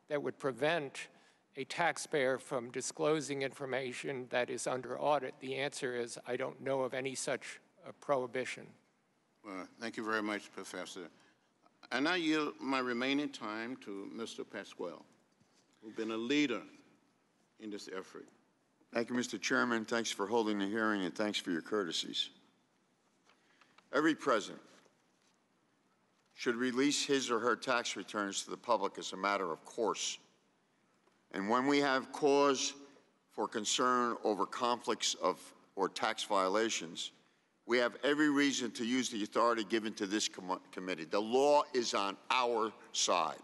that would prevent a taxpayer from disclosing information that is under audit? The answer is I don't know of any such prohibition. Well, thank you very much, Professor. And I yield my remaining time to Mr. Pasquale, who's been a leader in this effort. Thank you, Mr. Chairman. Thanks for holding the hearing, and thanks for your courtesies. Every president should release his or her tax returns to the public as a matter of course. And when we have cause for concern over conflicts or tax violations, we have every reason to use the authority given to this committee. The law is on our side.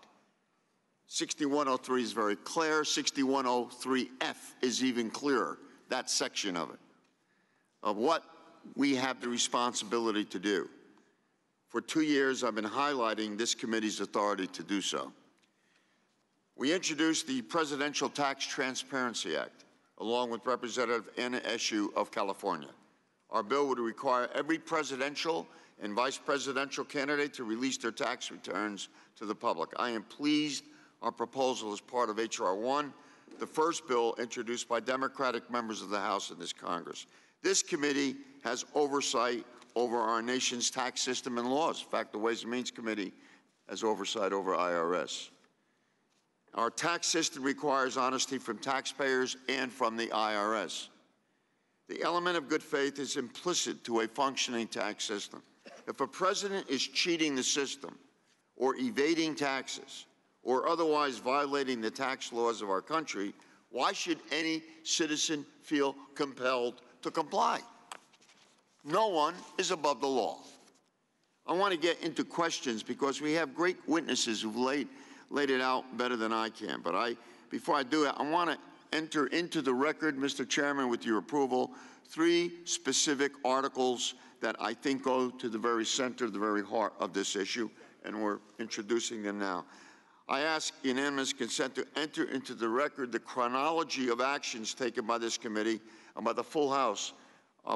6103 is very clear. 6103F is even clearer, that section of it, of what we have the responsibility to do. For 2 years, I've been highlighting this committee's authority to do so. We introduced the Presidential Tax Transparency Act, along with Representative Anna Eshoo of California. Our bill would require every presidential and vice presidential candidate to release their tax returns to the public. I am pleased our proposal is part of H.R. 1, the first bill introduced by Democratic members of the House in this Congress. This committee has oversight over our nation's tax system and laws. In fact, the Ways and Means Committee has oversight over IRS. Our tax system requires honesty from taxpayers and from the IRS. The element of good faith is implicit to a functioning tax system. If a president is cheating the system or evading taxes or otherwise violating the tax laws of our country, why should any citizen feel compelled to comply? No one is above the law. I want to get into questions because we have great witnesses who've laid it out better than I can. But before I do it, I want to enter into the record, Mr. Chairman, with your approval, 3 specific articles that I think go to the very center, the very heart of this issue, and we're introducing them now. I ask unanimous consent to enter into the record the chronology of actions taken by this committee and by the full House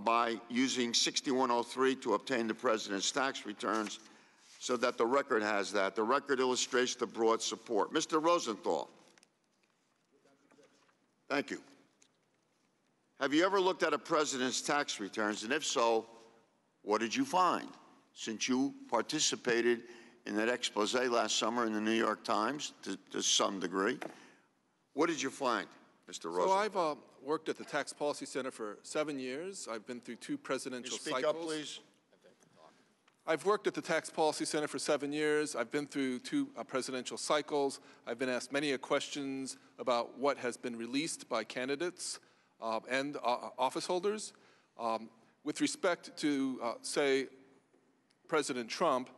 by using 6103 to obtain the President's tax returns, so that the record has that. The record illustrates the broad support. Mr. Rosenthal. Thank you. Have you ever looked at a president's tax returns? And if so, what did you find? Since you participated in that expose last summer in the New York Times to some degree, what did you find, Mr. Rosenthal? So I've worked at the Tax Policy Center for 7 years. I've been through 2 presidential cycles. Speak up, please. I've worked at the Tax Policy Center for 7 years. I've been through 2 presidential cycles. I've been asked many questions about what has been released by candidates and office holders. With respect to, say, President Trump,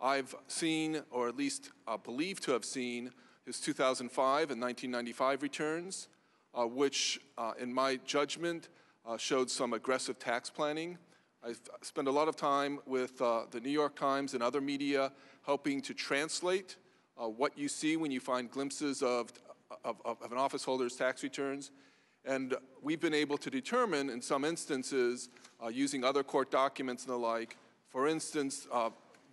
I've seen, or at least believed to have seen, his 2005 and 1995 returns, which, in my judgment, showed some aggressive tax planning. I've spent a lot of time with the New York Times and other media helping to translate what you see when you find glimpses of an office holder's tax returns. And we've been able to determine, in some instances, using other court documents and the like, for instance,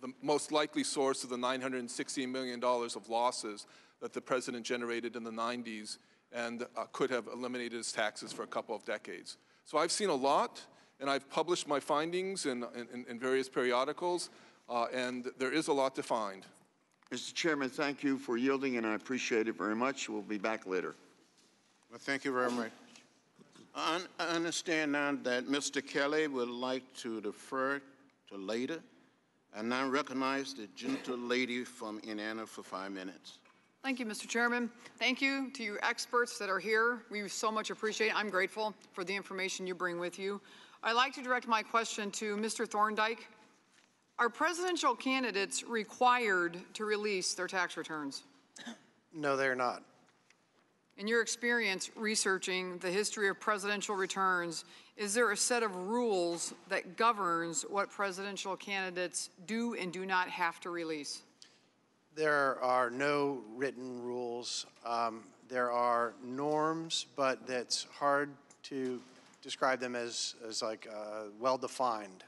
the most likely source of the $960 million of losses that the president generated in the 90s and could have eliminated his taxes for a couple of decades. So I've seen a lot, and I've published my findings in various periodicals, and there is a lot to find. Mr. Chairman, thank you for yielding, and I appreciate it very much. We'll be back later. Well, thank you very much. I understand now that Mr. Kelly would like to defer to later. I now recognize the gentle lady from Indiana for 5 minutes. Thank you, Mr. Chairman. Thank you to you experts that are here. We so much appreciate it. I'm grateful for the information you bring with you. I'd like to direct my question to Mr. Thorndike. Are presidential candidates required to release their tax returns? No, they're not. In your experience researching the history of presidential returns, is there a set of rules that governs what presidential candidates do and do not have to release? There are no written rules. There are norms, but that's hard to describe them as like well-defined.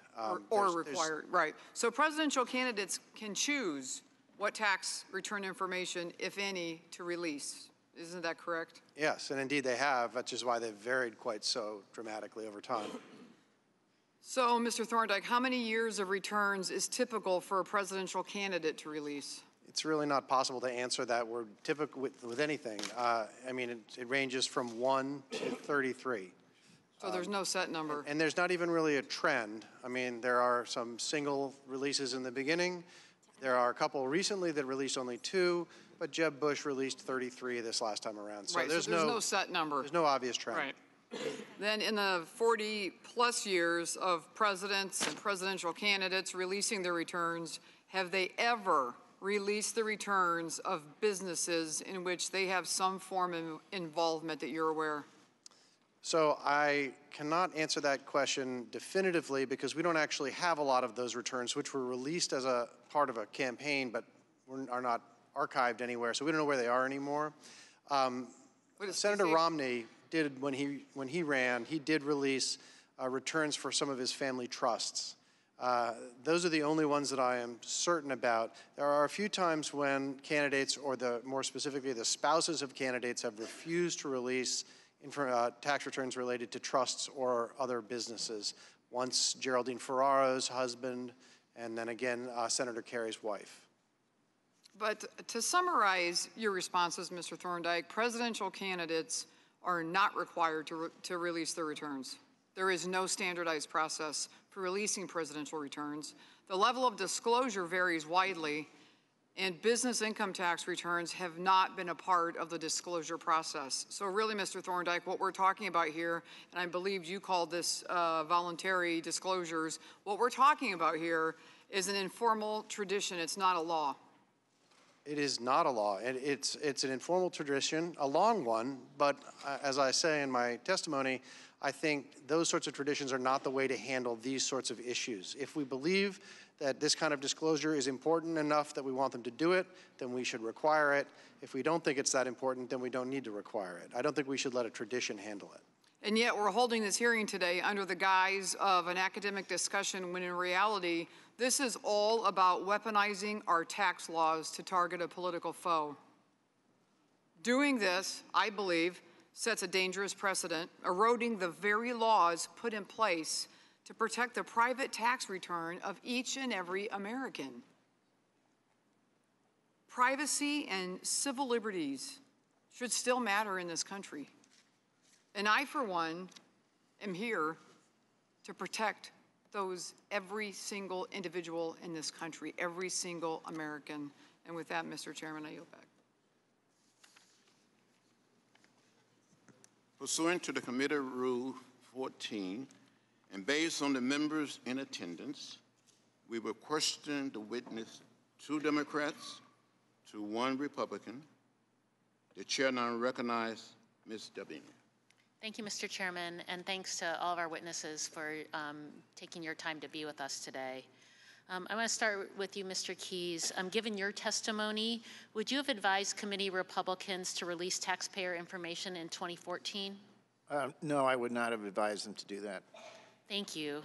Or required, right. So presidential candidates can choose what tax return information, if any, to release. Isn't that correct? Yes, and indeed they have, which is why they've varied quite so dramatically over time. So, Mr. Thorndike, how many years of returns is typical for a presidential candidate to release? It's really not possible to answer that word typical with anything. I mean, it ranges from 1 to 33. So there's no set number. And there's not even really a trend. I mean, there are some single releases in the beginning. There are a couple recently that released only 2, but Jeb Bush released 33 this last time around. So Right, there's no set number. There's no obvious trend. Right. Then in the 40-plus years of presidents and presidential candidates releasing their returns, have they ever released the returns of businesses in which they have some form of involvement that you're aware? So I cannot answer that question definitively because we don't actually have a lot of those returns, which were released as a part of a campaign, but are not archived anywhere, so we don't know where they are anymore. Senator Romney did, when he ran, he did release returns for some of his family trusts. Those are the only ones that I am certain about. There are a few times when candidates, or more specifically the spouses of candidates, have refused to release tax returns related to trusts or other businesses. Once Geraldine Ferraro's husband, and then again Senator Kerry's wife. But to summarize your responses, Mr. Thorndike, presidential candidates are not required to release their returns. There is no standardized process for releasing presidential returns. The level of disclosure varies widely, and business income tax returns have not been a part of the disclosure process. So really, Mr. Thorndike, what we're talking about here, and I believe you called this voluntary disclosures, what we're talking about here is an informal tradition. It's not a law. It is not a law. It's an informal tradition, a long one, but as I say in my testimony, I think those sorts of traditions are not the way to handle these sorts of issues. If we believe that this kind of disclosure is important enough that we want them to do it, then we should require it. If we don't think it's that important, then we don't need to require it. I don't think we should let a tradition handle it. And yet we're holding this hearing today under the guise of an academic discussion when in reality, this is all about weaponizing our tax laws to target a political foe. Doing this, I believe, sets a dangerous precedent, eroding the very laws put in place to protect the private tax return of each and every American. Privacy and civil liberties should still matter in this country. And I, for one, am here to protect every single individual in this country, every single American. And with that, Mr. Chairman, I yield back. Pursuant to the Committee Rule 14, and based on the members in attendance, we will question the witness, 2 Democrats to 1 Republican. The chair now recognizes Ms. Dabini. Thank you, Mr. Chairman, and thanks to all of our witnesses for taking your time to be with us today. I want to start with you, Mr. Keyes. Given your testimony, would you have advised committee Republicans to release taxpayer information in 2014? No, I would not have advised them to do that. Thank you.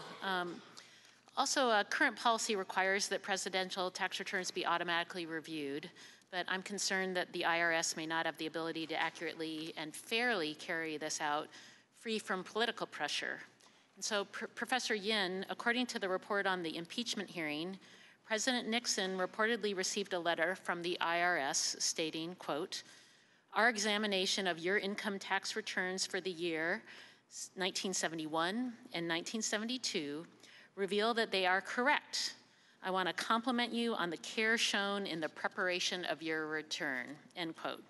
Also, current policy requires that presidential tax returns be automatically reviewed, but I'm concerned that the IRS may not have the ability to accurately and fairly carry this out free from political pressure. And so, Professor Yin, according to the report on the impeachment hearing, President Nixon reportedly received a letter from the IRS stating, quote, "Our examination of your income tax returns for the year 1971 and 1972 reveal that they are correct. I want to compliment you on the care shown in the preparation of your return," end quote.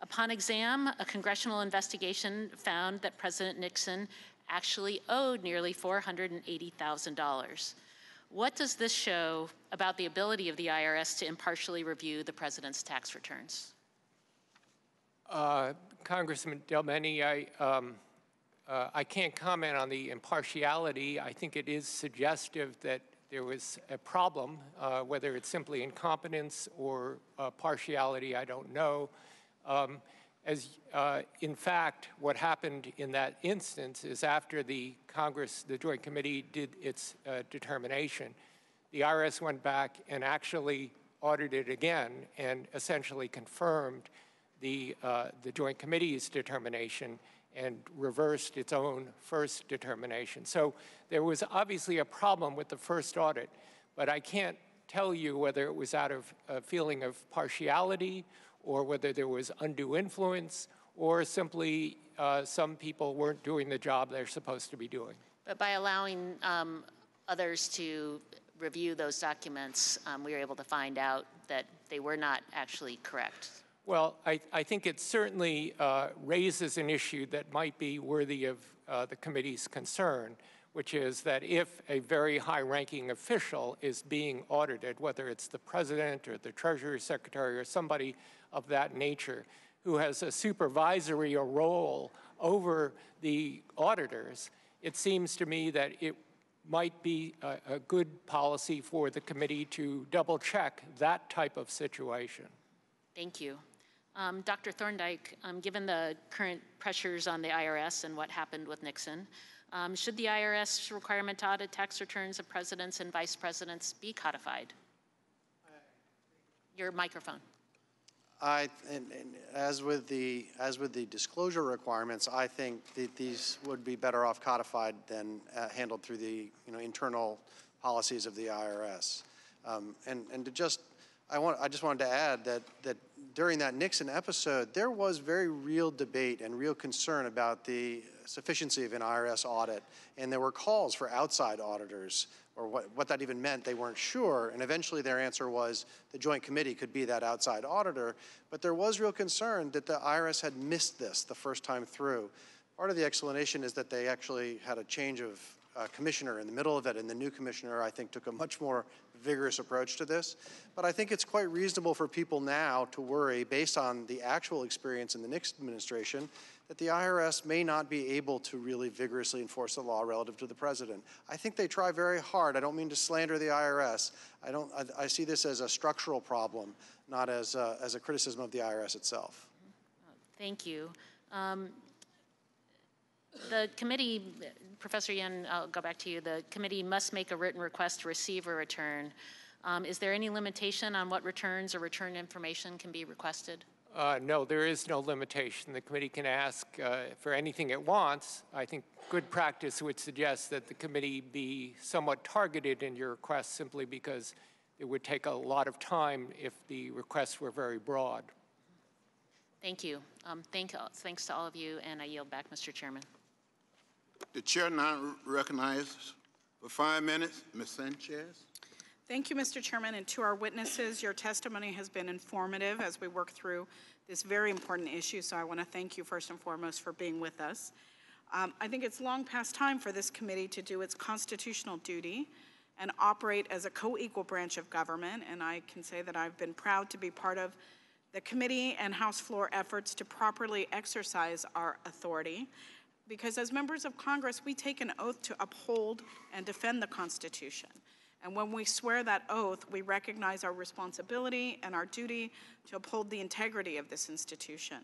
Upon exam, a congressional investigation found that President Nixon actually owed nearly $480,000. What does this show about the ability of the IRS to impartially review the president's tax returns? Congressman Delmeni, I can't comment on the impartiality. I think it is suggestive that there was a problem, whether it's simply incompetence or partiality, I don't know. In fact, what happened in that instance is after the Joint Committee did its determination, the IRS went back and actually audited again and essentially confirmed the Joint Committee's determination and reversed its own first determination. So there was obviously a problem with the first audit, but I can't tell you whether it was out of a feeling of partiality or whether there was undue influence or simply some people weren't doing the job they're supposed to be doing. But by allowing others to review those documents, we were able to find out that they were not actually correct. Well, I think it certainly raises an issue that might be worthy of the committee's concern, which is that if a very high-ranking official is being audited, whether it's the president or the Treasury Secretary or somebody of that nature who has a supervisory role over the auditors, it seems to me that it might be a good policy for the committee to double-check that type of situation. Thank you. Dr. Thorndike, given the current pressures on the IRS and what happened with Nixon, should the IRS requirement to audit tax returns of presidents and vice presidents be codified? Your microphone. As with the disclosure requirements, I think that these would be better off codified than handled through the internal policies of the IRS. I just wanted to add that during that Nixon episode, there was very real debate and real concern about the sufficiency of an IRS audit, and there were calls for outside auditors, or what that even meant. They weren't sure, and eventually their answer was the Joint Committee could be that outside auditor, but there was real concern that the IRS had missed this the first time through. Part of the explanation is that they actually had a change of commissioner in the middle of it, and the new commissioner, I think, took a much more vigorous approach to this. But I think it's quite reasonable for people now to worry, based on the actual experience in the Nixon administration, that the IRS may not be able to really vigorously enforce the law relative to the president. I think they try very hard. I don't mean to slander the IRS. I see this as a structural problem, not as a criticism of the IRS itself. Thank you. The committee, Professor Yen, I'll go back to you. The committee must make a written request to receive a return. Is there any limitation on what returns or return information can be requested? No, there is no limitation. The committee can ask for anything it wants. I think good practice would suggest that the committee be somewhat targeted in your request simply because it would take a lot of time if the requests were very broad. Thank you. Thanks to all of you, and I yield back, Mr. Chairman. The chair now recognizes for 5 minutes, Ms. Sanchez. Thank you, Mr. Chairman, and to our witnesses, your testimony has been informative as we work through this very important issue, so I want to thank you first and foremost for being with us. I think it's long past time for this committee to do its constitutional duty and operate as a co-equal branch of government, and I can say that I've been proud to be part of the committee and House floor efforts to properly exercise our authority, because as members of Congress, we take an oath to uphold and defend the Constitution. And when we swear that oath, we recognize our responsibility and our duty to uphold the integrity of this institution.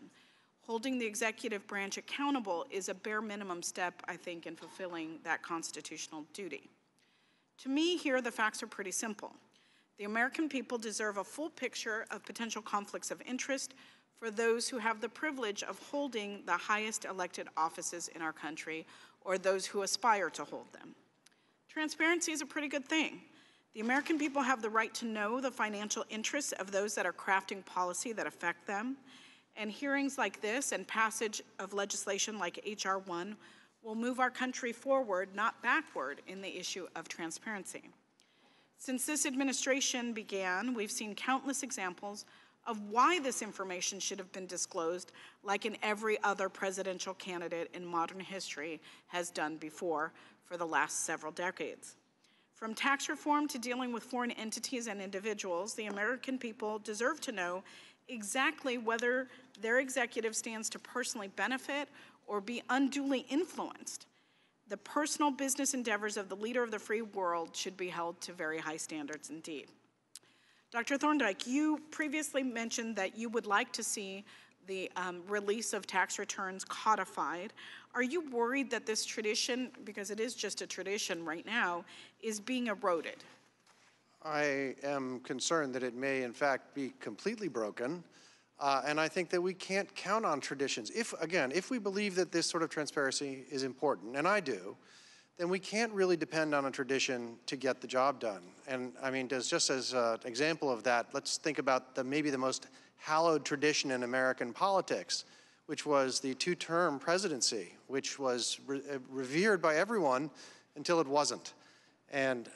Holding the executive branch accountable is a bare minimum step, I think, in fulfilling that constitutional duty. To me, here the facts are pretty simple. The American people deserve a full picture of potential conflicts of interest for those who have the privilege of holding the highest elected offices in our country, or those who aspire to hold them. Transparency is a pretty good thing. The American people have the right to know the financial interests of those that are crafting policy that affect them, and hearings like this and passage of legislation like H.R. 1 will move our country forward, not backward, in the issue of transparency. Since this administration began, we've seen countless examples of why this information should have been disclosed, like in every other presidential candidate in modern history has done before for the last several decades. From tax reform to dealing with foreign entities and individuals, the American people deserve to know exactly whether their executive stands to personally benefit or be unduly influenced. The personal business endeavors of the leader of the free world should be held to very high standards indeed. Dr. Thorndike, you previously mentioned that you would like to see the release of tax returns codified. Are you worried that this tradition, because it is just a tradition right now, is being eroded? I am concerned that it may, in fact, be completely broken. And I think that we can't count on traditions. If we believe that this sort of transparency is important, and I do, then we can't really depend on a tradition to get the job done. And I mean, just as an example of that, let's think about maybe the most hallowed tradition in American politics, which was the two-term presidency, which was revered by everyone until it wasn't. And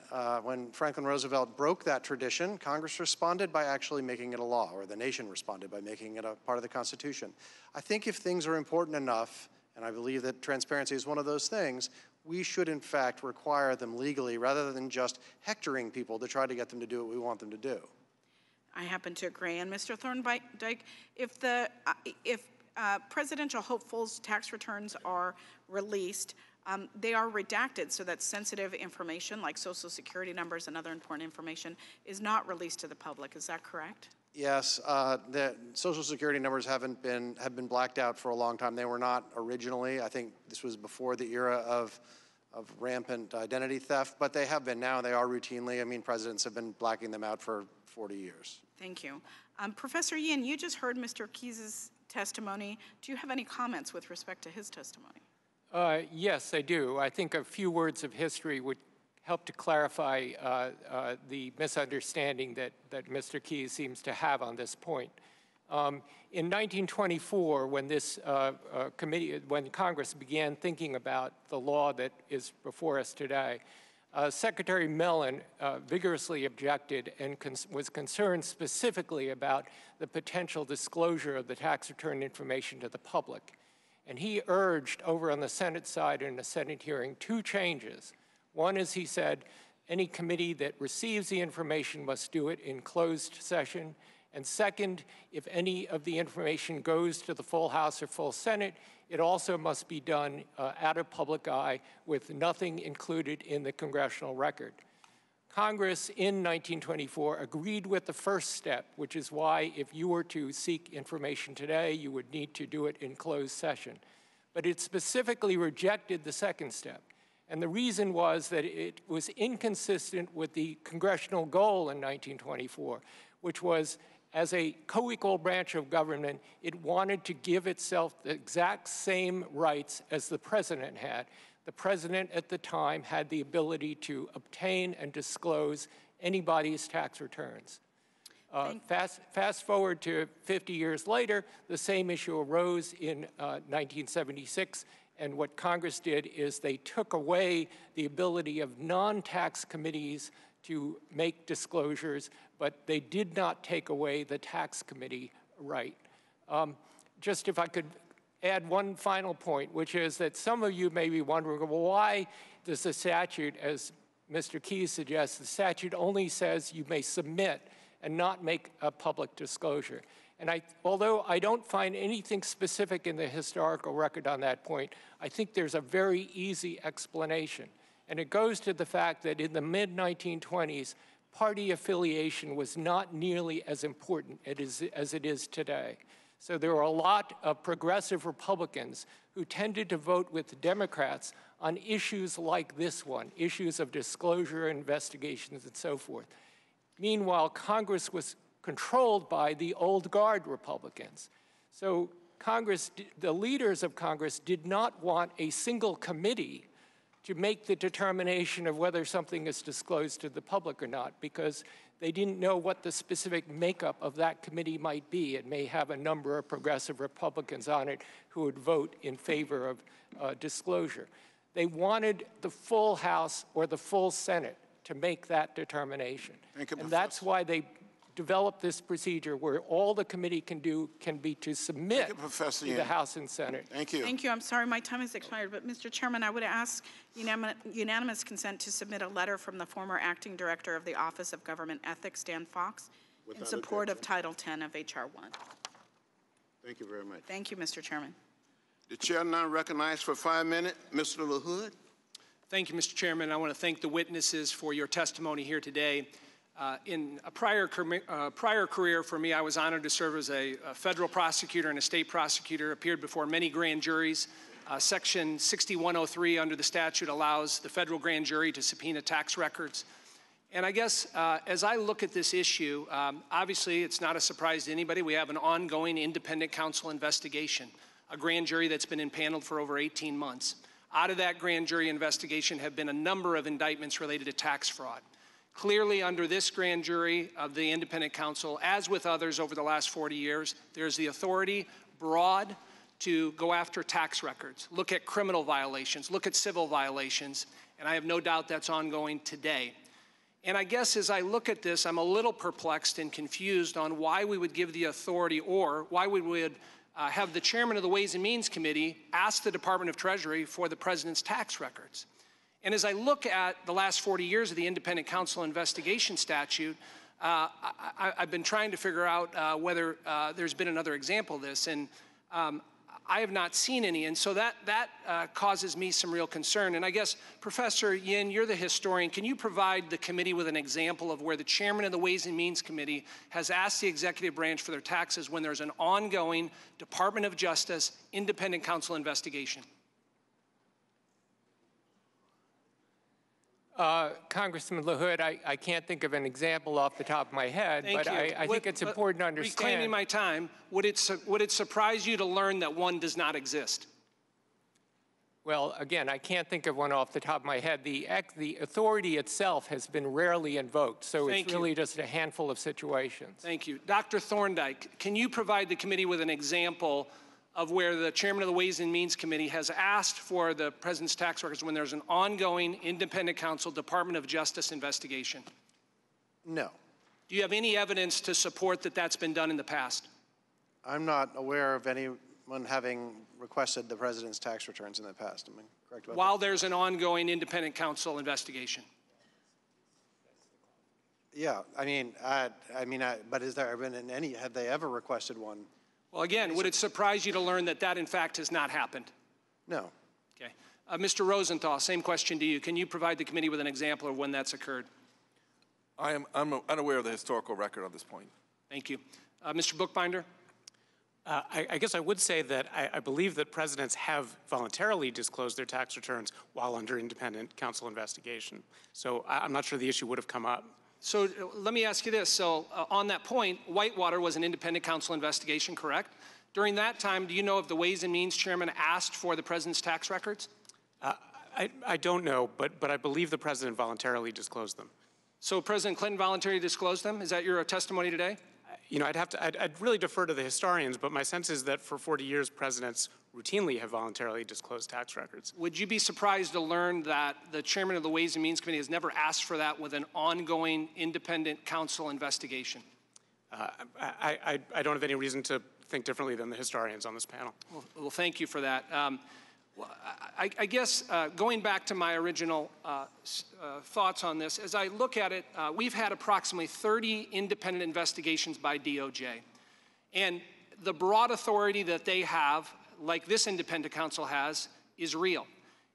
when Franklin Roosevelt broke that tradition, Congress responded by actually making it a law, or the nation responded by making it a part of the Constitution. I think if things are important enough, and I believe that transparency is one of those things, we should in fact require them legally rather than just hectoring people to try to get them to do what we want them to do. I happen to agree. And Mr. Thorndike, if presidential hopefuls' tax returns are released, they are redacted so that sensitive information like Social Security numbers and other important information is not released to the public. Is that correct? Yes, the Social Security numbers have been blacked out for a long time. They were not originally. I think this was before the era of rampant identity theft, but they have been now. They are routinely. I mean, presidents have been blacking them out for 40 years. Thank you. Professor Yin, you just heard Mr. Keyes' testimony. Do you have any comments with respect to his testimony? Yes, I do. I think a few words of history would help to clarify the misunderstanding that Mr. Keyes seems to have on this point. In 1924, when when Congress began thinking about the law that is before us today, Secretary Mellon vigorously objected and was concerned specifically about the potential disclosure of the tax return information to the public. And he urged over on the Senate side in a Senate hearing 2 changes. One is, he said, any committee that receives the information must do it in closed session. And second, if any of the information goes to the full House or full Senate, it also must be done out of public eye with nothing included in the congressional record. Congress in 1924 agreed with the first step, which is why if you were to seek information today, you would need to do it in closed session. But it specifically rejected the second step. And the reason was that it was inconsistent with the congressional goal in 1924, which was, as a co-equal branch of government, it wanted to give itself the exact same rights as the president had. The president at the time had the ability to obtain and disclose anybody's tax returns. Fast forward to 50 years later, the same issue arose in 1976, and what Congress did is they took away the ability of non-tax committees to make disclosures, but they did not take away the tax committee right. Just if I could add one final point, which is that some of you may be wondering, well, why does the statute, as Mr. Keyes suggests, the statute only says you may submit and not make a public disclosure? And although I don't find anything specific in the historical record on that point, I think there's a very easy explanation. And it goes to the fact that in the mid-1920s, party affiliation was not nearly as important as it is today. So there were a lot of progressive Republicans who tended to vote with the Democrats on issues like this one, issues of disclosure, investigations, and so forth. Meanwhile, Congress was controlled by the old guard Republicans. So the leaders of Congress did not want a single committee to make the determination of whether something is disclosed to the public or not, because they didn't know what the specific makeup of that committee might be. It may have a number of progressive Republicans on it who would vote in favor of disclosure. They wanted the full House or the full Senate to make that determination. Thank you, and that's why they developed this procedure where all the committee can do can be to submit to the House and Senate. Thank you. Thank you. I'm sorry my time has expired, but Mr. Chairman, I would ask unanimous consent to submit a letter from the former acting director of the Office of Government Ethics, Dan Fox, in support of Title 10 of H.R. 1. Thank you very much. Thank you, Mr. Chairman. The chair now recognized for 5 minutes, Mr. LaHood. Thank you, Mr. Chairman. I want to thank the witnesses for your testimony here today. In a prior career for me, I was honored to serve as a federal prosecutor and a state prosecutor, appeared before many grand juries. Section 6103 under the statute allows the federal grand jury to subpoena tax records. And I guess as I look at this issue, obviously it's not a surprise to anybody. We have an ongoing independent counsel investigation, a grand jury that's been impaneled for over 18 months. Out of that grand jury investigation have been a number of indictments related to tax fraud. Clearly, under this grand jury of the independent counsel, as with others over the last 40 years, there's the authority broad to go after tax records, look at criminal violations, look at civil violations, and I have no doubt that's ongoing today. And I guess as I look at this, I'm a little perplexed and confused on why we would give the authority, or why we would have the chairman of the Ways and Means Committee ask the Department of Treasury for the president's tax records. And as I look at the last 40 years of the independent counsel investigation statute, I've been trying to figure out whether there's been another example of this, and I have not seen any, and so that causes me some real concern. And I guess, Professor Yin, you're the historian. Can you provide the committee with an example of where the chairman of the Ways and Means Committee has asked the executive branch for their taxes when there's an ongoing Department of Justice independent counsel investigation? Congressman LaHood, I can't think of an example off the top of my head, but I think it's important to understand. Reclaiming my time, would it surprise you to learn that one does not exist? Well, again, I can't think of one off the top of my head. The authority itself has been rarely invoked, so it's really just a handful of situations. Thank you. Dr. Thorndike, can you provide the committee with an example of where the chairman of the Ways and Means Committee has asked for the president's tax records when there's an ongoing independent counsel Department of Justice investigation? No. Do you have any evidence to support that that's been done in the past? I'm not aware of anyone having requested the president's tax returns in the past. Am I correct about that? While there's an ongoing independent counsel investigation? Yeah, but has there been any, have they ever requested one? Well, again, would it surprise you to learn that that, in fact, has not happened? No. Okay. Mr. Rosenthal, same question to you. Can you provide the committee with an example of when that's occurred? I'm unaware of the historical record on this point. Thank you. Mr. Bookbinder? I guess I would say that I believe that presidents have voluntarily disclosed their tax returns while under independent counsel investigation. So I'm not sure the issue would have come up. So let me ask you this. So on that point, Whitewater was an independent counsel investigation, correct? During that time, do you know if the Ways and Means chairman asked for the president's tax records? I don't know, but I believe the president voluntarily disclosed them. So President Clinton voluntarily disclosed them? Is that your testimony today? You know, I'd really defer to the historians, but my sense is that for 40 years, presidents routinely have voluntarily disclosed tax records. Would you be surprised to learn that the chairman of the Ways and Means Committee has never asked for that with an ongoing independent counsel investigation? I don't have any reason to think differently than the historians on this panel. Well, thank you for that. I guess going back to my original thoughts on this, as I look at it, we've had approximately 30 independent investigations by DOJ. And the broad authority that they have, like this independent counsel has, is real.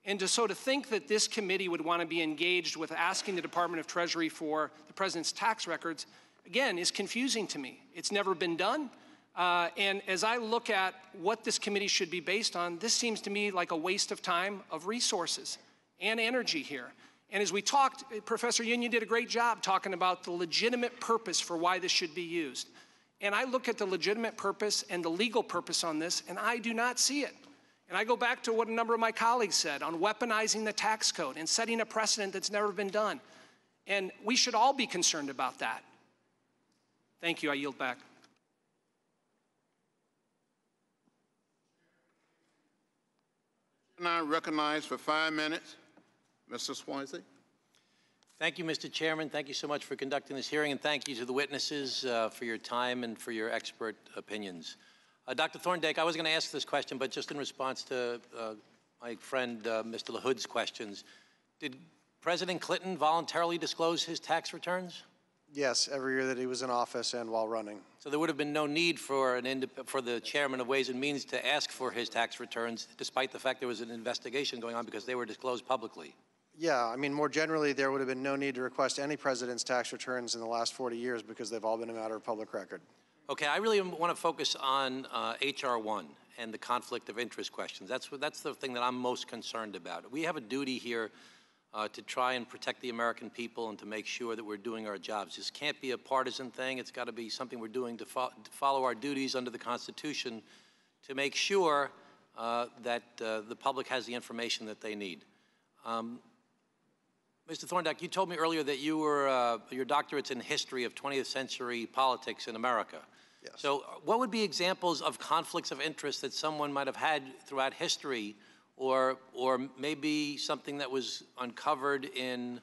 And to think that this committee would want to be engaged with asking the Department of Treasury for the president's tax records, again, is confusing to me. It's never been done. And as I look at what this committee should be based on, this seems to me like a waste of time, of resources, and energy here. And as we talked, Professor Yin, you did a great job talking about the legitimate purpose for why this should be used. And I look at the legitimate purpose and the legal purpose on this, and I do not see it. And I go back to what a number of my colleagues said on weaponizing the tax code and setting a precedent that's never been done. And we should all be concerned about that. Thank you. I yield back. Now recognized for 5 minutes, Mr. Swansea. Thank you, Mr. Chairman. Thank you so much for conducting this hearing, and thank you to the witnesses for your time and for your expert opinions. Dr. Thorndike, I was going to ask this question, but just in response to my friend Mr. LaHood's questions, did President Clinton voluntarily disclose his tax returns? Yes, every year that he was in office and while running. So there would have been no need for the chairman of Ways and Means to ask for his tax returns, despite the fact there was an investigation going on, because they were disclosed publicly. Yeah, I mean, more generally, there would have been no need to request any president's tax returns in the last 40 years because they've all been a matter of public record. Okay, I really want to focus on H.R. 1 and the conflict of interest questions. That's the thing that I'm most concerned about. We have a duty here to try and protect the American people and to make sure that we're doing our jobs. This can't be a partisan thing. It's got to be something we're doing to follow our duties under the Constitution to make sure that the public has the information that they need. Mr. Thorndike, you told me earlier that you were, your doctorate's in history of 20th century politics in America. Yes. So what would be examples of conflicts of interest that someone might have had throughout history, or maybe something that was uncovered in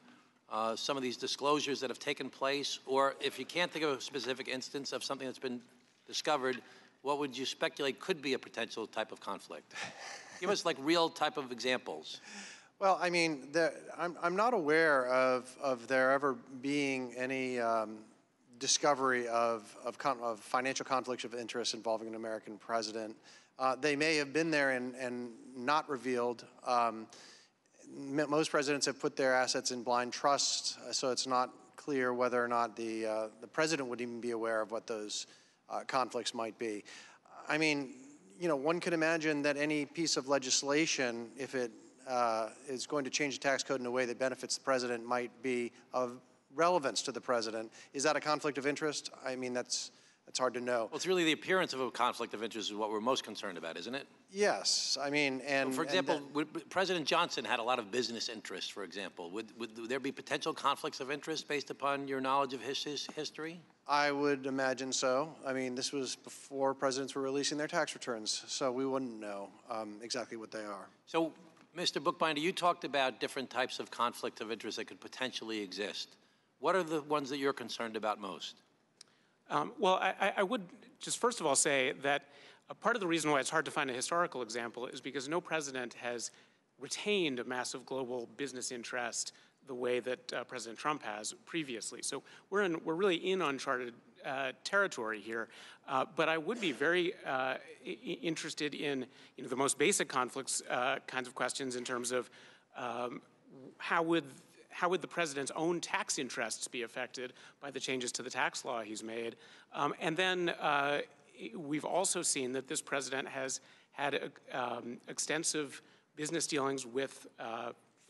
some of these disclosures that have taken place? Or if you can't think of a specific instance of something that's been discovered, what would you speculate could be a potential type of conflict? Give us like real type of examples. Well, I mean, I'm not aware of there ever being any discovery of financial conflicts of interest involving an American president. They may have been there and not revealed. Most presidents have put their assets in blind trust, so it's not clear whether or not the president would even be aware of what those conflicts might be. I mean, you know, one could imagine that any piece of legislation, if it is going to change the tax code in a way that benefits the president, might be of relevance to the president. Is that a conflict of interest? I mean, that's hard to know. Well, it's really the appearance of a conflict of interest is what we're most concerned about, isn't it? Yes, I mean, and so for example, President Johnson had a lot of business interests, for example. Would there be potential conflicts of interest based upon your knowledge of his history? I would imagine so. I mean, this was before presidents were releasing their tax returns, so we wouldn't know exactly what they are. So, Mr. Bookbinder, you talked about different types of conflict of interest that could potentially exist. What are the ones that you're concerned about most? Well, I would just first of all say that a part of the reason why it's hard to find a historical example is because no president has retained a massive global business interest the way that President Trump has previously. So we're really in uncharted territory here. But I would be very interested in the most basic conflicts kinds of questions in terms of how would the president's own tax interests be affected by the changes to the tax law he's made? And then we've also seen that this president has had extensive business dealings with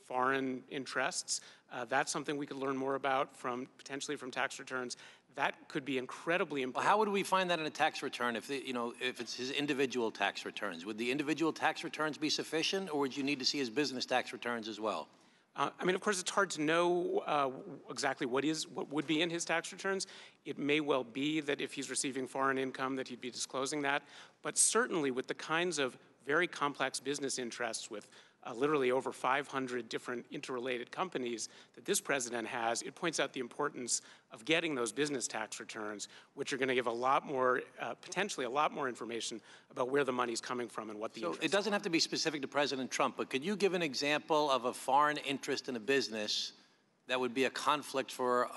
foreign interests. That's something we could learn more about potentially from tax returns. That could be incredibly important. Well, how would we find that in a tax return if it's his individual tax returns? Would the individual tax returns be sufficient, or would you need to see his business tax returns as well? I mean, of course, it's hard to know exactly what would be in his tax returns. It may well be that if he's receiving foreign income that he'd be disclosing that. But certainly with the kinds of very complex business interests with literally over 500 different interrelated companies that this president has, it points out the importance of getting those business tax returns, which are going to give a lot more, potentially a lot more information about where the money's coming from and what the interests are. It doesn't have to be specific to President Trump, but could you give an example of a foreign interest in a business that would be a conflict for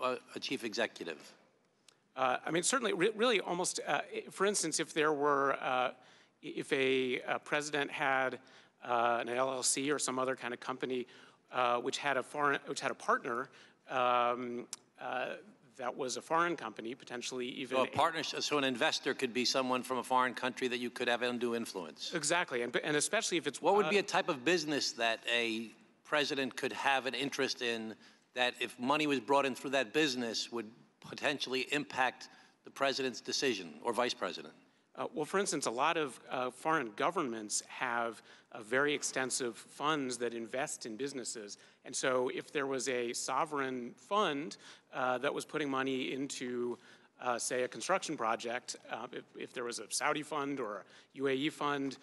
a chief executive? I mean, certainly, really almost, for instance, if there were, if a president had an LLC or some other kind of company which had a partner that was a foreign company, potentially even so a partnership. So an investor could be someone from a foreign country that you could have undue influence. Exactly, and especially if it's what would be a type of business that a president could have an interest in, that if money was brought in through that business would potentially impact the president's decision or vice president? Well, for instance, a lot of foreign governments have very extensive funds that invest in businesses. And so if there was a sovereign fund that was putting money into, say, a construction project, if there was a Saudi fund or a UAE fund,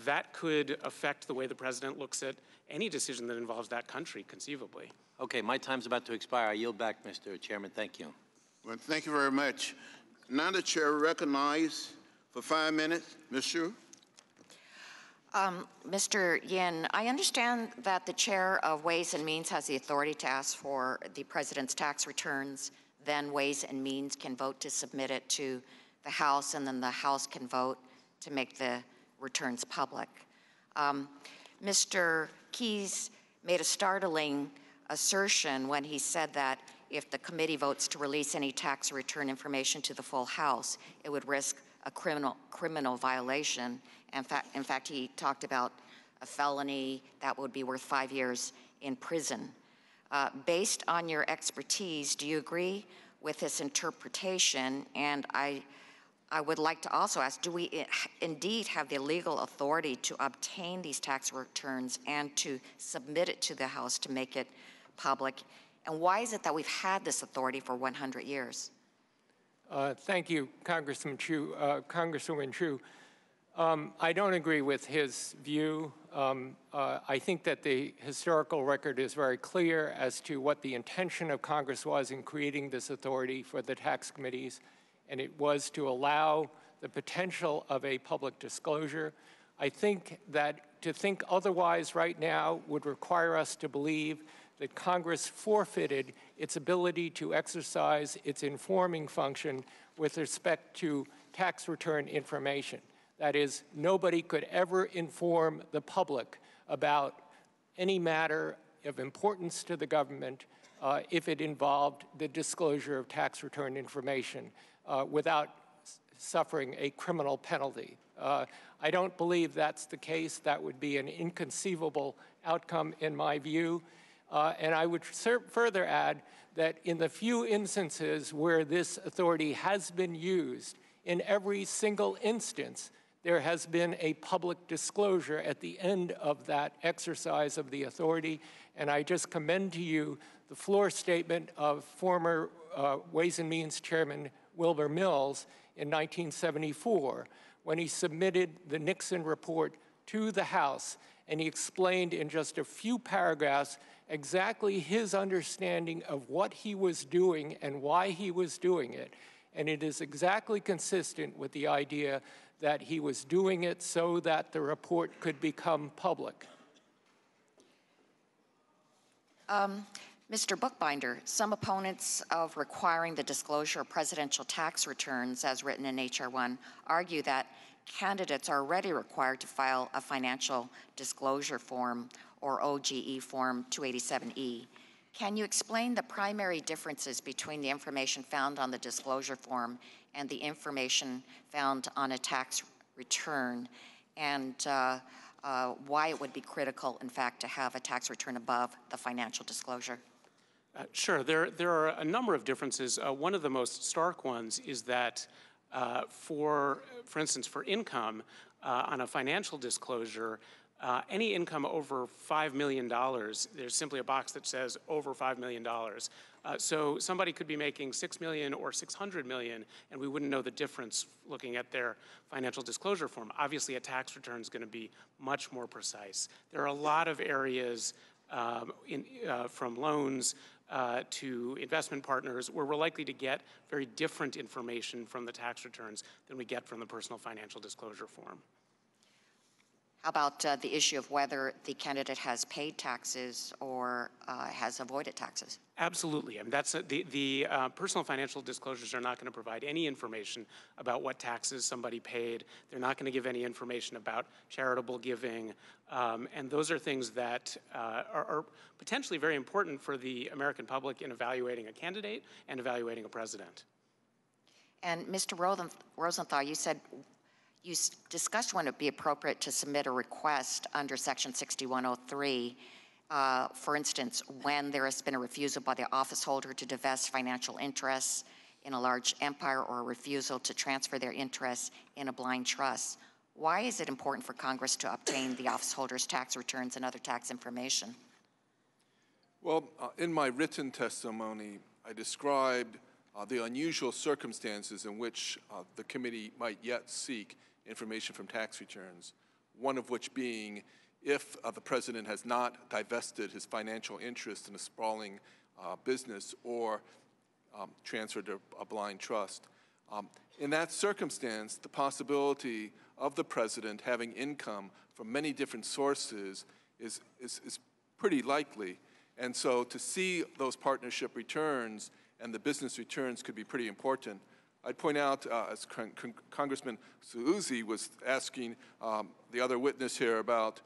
that could affect the way the president looks at any decision that involves that country, conceivably. Okay, my time's about to expire. I yield back, Mr. Chairman. Thank you. Well, thank you very much. Now the chair recognizes for 5 minutes, Ms. Hsu. Mr. Yin, I understand that the chair of Ways and Means has the authority to ask for the president's tax returns. Then Ways and Means can vote to submit it to the House, and then the House can vote to make the returns public. Mr. Keyes made a startling assertion when he said that if the committee votes to release any tax return information to the full House, it would risk a criminal violation. In fact, he talked about a felony that would be worth 5 years in prison. Based on your expertise, do you agree with this interpretation? And I would like to also ask, do we indeed have the legal authority to obtain these tax returns and to submit it to the House to make it public? And why is it that we've had this authority for 100 years? Thank you, Congresswoman Chu. I don't agree with his view. I think that the historical record is very clear as to what the intention of Congress was in creating this authority for the tax committees, and it was to allow the potential of a public disclosure. I think that to think otherwise right now would require us to believe that Congress forfeited its ability to exercise its informing function with respect to tax return information. That is, nobody could ever inform the public about any matter of importance to the government if it involved the disclosure of tax return information without suffering a criminal penalty. I don't believe that's the case. That would be an inconceivable outcome in my view. And I would further add that in the few instances where this authority has been used, in every single instance, there has been a public disclosure at the end of that exercise of the authority. And I just commend to you the floor statement of former Ways and Means Chairman Wilbur Mills in 1974, when he submitted the Nixon report to the House, and he explained in just a few paragraphs exactly his understanding of what he was doing and why he was doing it. And it is exactly consistent with the idea that he was doing it so that the report could become public. Mr. Bookbinder, some opponents of requiring the disclosure of presidential tax returns, as written in H.R. 1, argue that candidates are already required to file a financial disclosure form, or OGE Form 287E. Can you explain the primary differences between the information found on the disclosure form and the information found on a tax return, and why it would be critical, in fact, to have a tax return above the financial disclosure? Sure. There are a number of differences. One of the most stark ones is that for instance, for income on a financial disclosure, any income over $5 million, there's simply a box that says over $5 million. So somebody could be making $6 million or $600 million, and we wouldn't know the difference looking at their financial disclosure form. Obviously, a tax return is going to be much more precise. There are a lot of areas from loans to investment partners where we're likely to get very different information from the tax returns than we get from the personal financial disclosure form. How about the issue of whether the candidate has paid taxes or has avoided taxes? Absolutely. I mean, that's the personal financial disclosures are not going to provide any information about what taxes somebody paid. They're not going to give any information about charitable giving. And those are things that are potentially very important for the American public in evaluating a candidate and evaluating a president. And Mr. Rosenthal, you said you discussed when it would be appropriate to submit a request under Section 6103, for instance, when there has been a refusal by the office holder to divest financial interests in a large empire or a refusal to transfer their interests in a blind trust. Why is it important for Congress to obtain the office holder's tax returns and other tax information? Well, in my written testimony, I described the unusual circumstances in which the committee might yet seek information from tax returns, one of which being if the president has not divested his financial interest in a sprawling business or transferred to a blind trust. In that circumstance, the possibility of the president having income from many different sources is pretty likely. And so to see those partnership returns and the business returns could be pretty important. I'd point out, as Congressman Suozzi was asking the other witness here about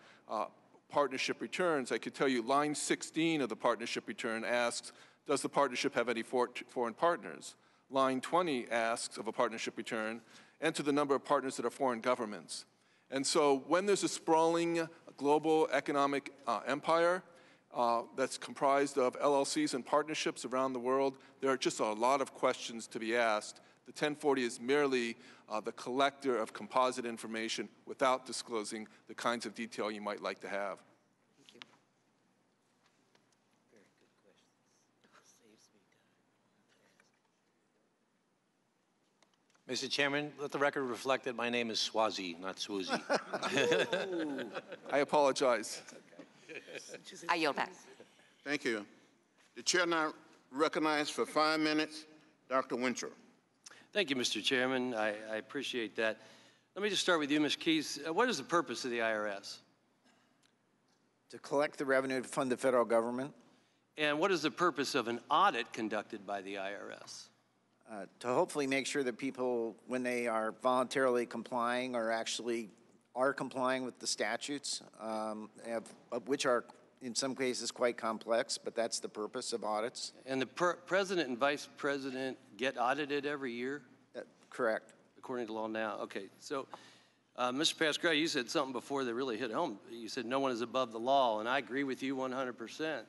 partnership returns, I could tell you line 16 of the partnership return asks, does the partnership have any foreign partners? Line 20 asks of a partnership return, enter the number of partners that are foreign governments. And so when there's a sprawling global economic empire, that's comprised of LLCs and partnerships around the world. There are just a lot of questions to be asked. The 1040 is merely the collector of composite information without disclosing the kinds of detail you might like to have. Thank you. Very good question. Saves me time. Mr. Chairman, let the record reflect that my name is Swazi, not Swoozy. I apologize. I yield back. Thank you. The chair now recognizes for 5 minutes Dr. Wintrow. Thank you, Mr. Chairman. I appreciate that. Let me just start with you, Ms. Keys. What is the purpose of the IRS? To collect the revenue to fund the federal government. And what is the purpose of an audit conducted by the IRS? To hopefully make sure that people, when they are voluntarily complying, are actually complying with the statutes, which are in some cases quite complex, but that's the purpose of audits. And the president and vice president get audited every year? Correct. According to law now. Okay, so Mr. Pascal, you said something before that really hit home. You said no one is above the law, and I agree with you 100%.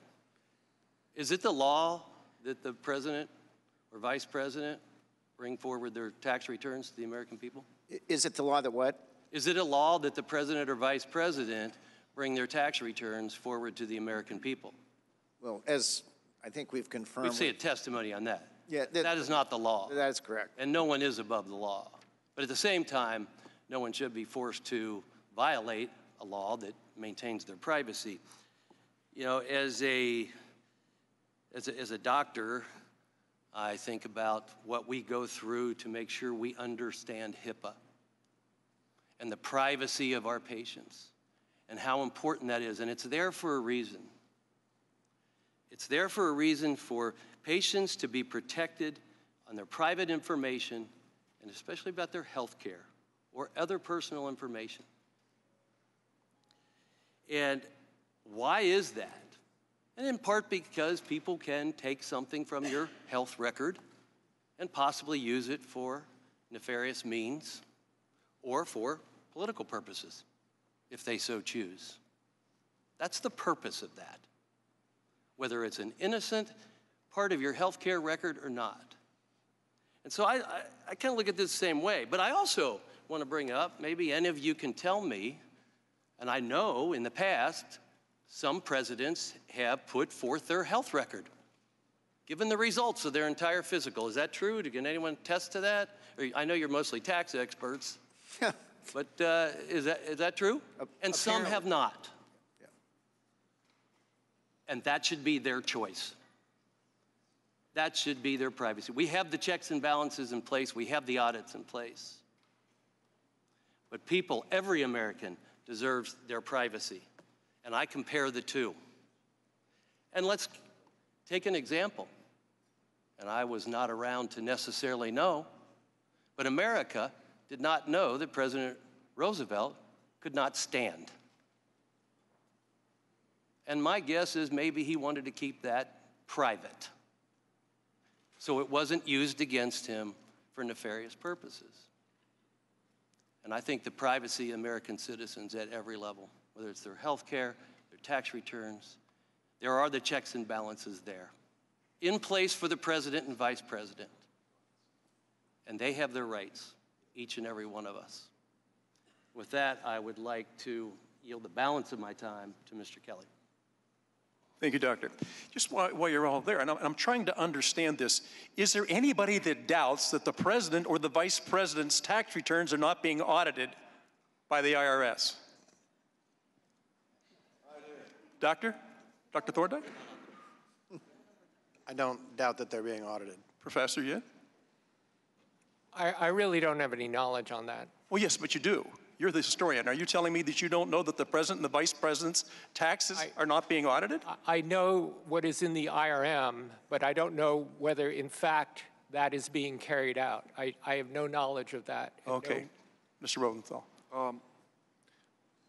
Is it the law that the president or vice president bring forward their tax returns to the American people? Is it the law that what? Is it a law that the president or vice president bring their tax returns forward to the American people? Well, as I think we've confirmed. We've seen a testimony on that. Yeah, that is not the law. That is correct. And no one is above the law. But at the same time, no one should be forced to violate a law that maintains their privacy. You know, as a doctor, I think about what we go through to make sure we understand HIPAA and the privacy of our patients and how important that is. And it's there for a reason. It's there for a reason for patients to be protected on their private information and especially about their health care or other personal information. And why is that? And in part because people can take something from your health record and possibly use it for nefarious means or for political purposes, if they so choose. That's the purpose of that, whether it's an innocent part of your health care record or not. And so I kind of look at this the same way, but I also want to bring up, maybe any of you can tell me, and I know in the past, some presidents have put forth their health record, given the results of their entire physical. Is that true? Can anyone attest to that? I know you're mostly tax experts, but is that true? And some have not. Yeah. And that should be their choice. That should be their privacy. We have the checks and balances in place. We have the audits in place. But people, every American, deserves their privacy. And I compare the two. And let's take an example. And I was not around to necessarily know, but America did not know that President Roosevelt could not stand. And my guess is maybe he wanted to keep that private, so it wasn't used against him for nefarious purposes. And I think the privacy of American citizens at every level, whether it's their health care, their tax returns, there are the checks and balances there, in place for the president and vice president. And they have their rights, each and every one of us. With that, I would like to yield the balance of my time to Mr. Kelly. Thank you, Doctor. Just while you're all there, and I'm trying to understand this, is there anybody that doubts that the president or the vice president's tax returns are not being audited by the IRS? Doctor? Dr. Thorndike? I don't doubt that they're being audited. Professor, yeah? I really don't have any knowledge on that. Well, yes, but you do. You're the historian. Are you telling me that you don't know that the president and the vice president's taxes are not being audited? I know what is in the IRM, but I don't know whether, in fact, that is being carried out. I have no knowledge of that. Okay. Mr. Rosenthal.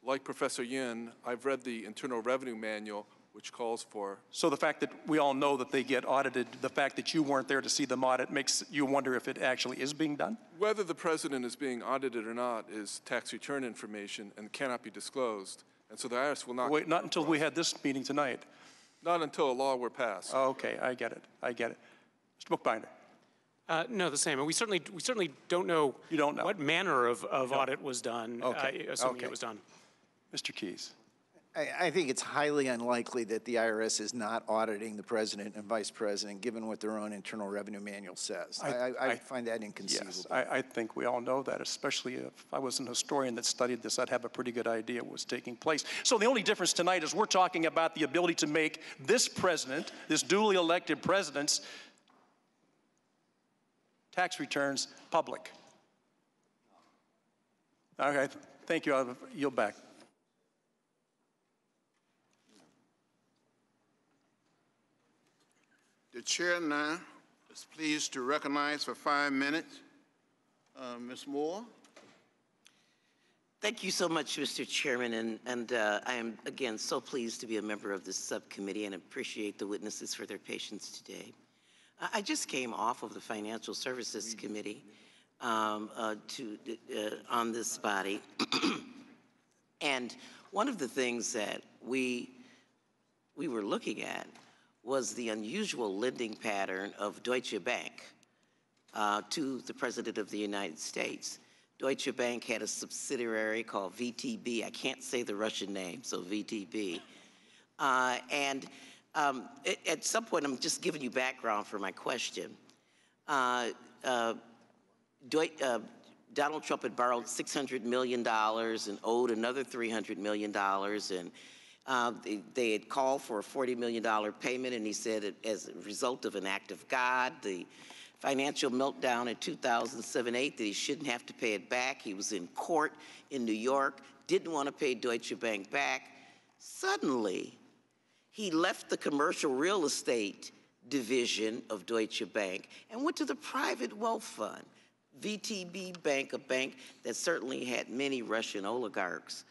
Like Professor Yin, I've read the Internal Revenue Manual, which calls for... So the fact that we all know that they get audited, the fact that you weren't there to see them audit makes you wonder if it actually is being done? Whether the president is being audited or not is tax return information and cannot be disclosed. And so the IRS will not... Wait, not until we had this meeting tonight. Not until a law were passed. Oh, okay, I get it. I get it. Mr. Bookbinder. No, the same. And we certainly don't know, what manner of audit was done, assuming it was done. Mr. Keyes. I think it's highly unlikely that the IRS is not auditing the president and vice president, given what their own internal revenue manual says. I find that inconceivable. Yes, I think we all know that, especially if I was an historian that studied this, I'd have a pretty good idea what was taking place. So the only difference tonight is we're talking about the ability to make this president, this duly elected president's tax returns public. Okay, thank you. I'll yield back. The chair now is pleased to recognize for 5 minutes Ms. Moore. Thank you so much, Mr. Chairman, and I am, again, so pleased to be a member of this subcommittee and appreciate the witnesses for their patience today. I just came off of the Financial Services Committee on this body, and one of the things that we were looking at was the unusual lending pattern of Deutsche Bank to the President of the United States. Deutsche Bank had a subsidiary called VTB. I can't say the Russian name, so VTB. At some point, I'm just giving you background for my question. Donald Trump had borrowed $600 million and owed another $300 million, and they had called for a $40 million payment, and he said that as a result of an act of God, the financial meltdown in 2007-8, that he shouldn't have to pay it back. He was in court in New York, didn't want to pay Deutsche Bank back. Suddenly, he left the commercial real estate division of Deutsche Bank and went to the private wealth fund, VTB Bank, a bank that certainly had many Russian oligarchs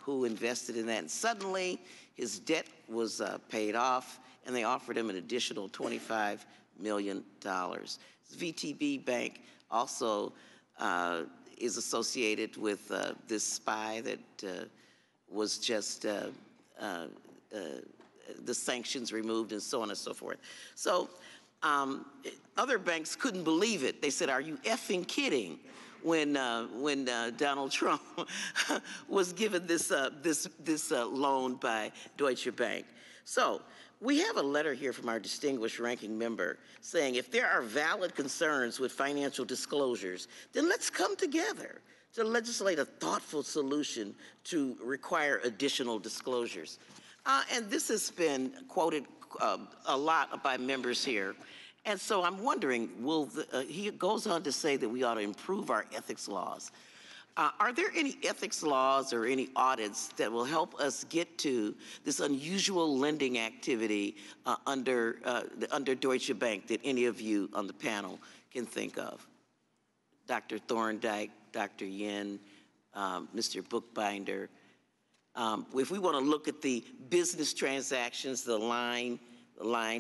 who invested in that. And suddenly, his debt was paid off, and they offered him an additional $25 million. VTB Bank also is associated with this spy that was just the sanctions removed and so on and so forth. So other banks couldn't believe it. They said, "Are you effing kidding?" When Donald Trump was given this loan by Deutsche Bank. So we have a letter here from our distinguished ranking member saying, if there are valid concerns with financial disclosures, then let's come together to legislate a thoughtful solution to require additional disclosures. And this has been quoted a lot by members here. And so I'm wondering, he goes on to say that we ought to improve our ethics laws. Are there any ethics laws or any audits that will help us get to this unusual lending activity under Deutsche Bank that any of you on the panel can think of? Dr. Thorndike, Dr. Yin, Mr. Bookbinder. If we want to look at the business transactions, the line,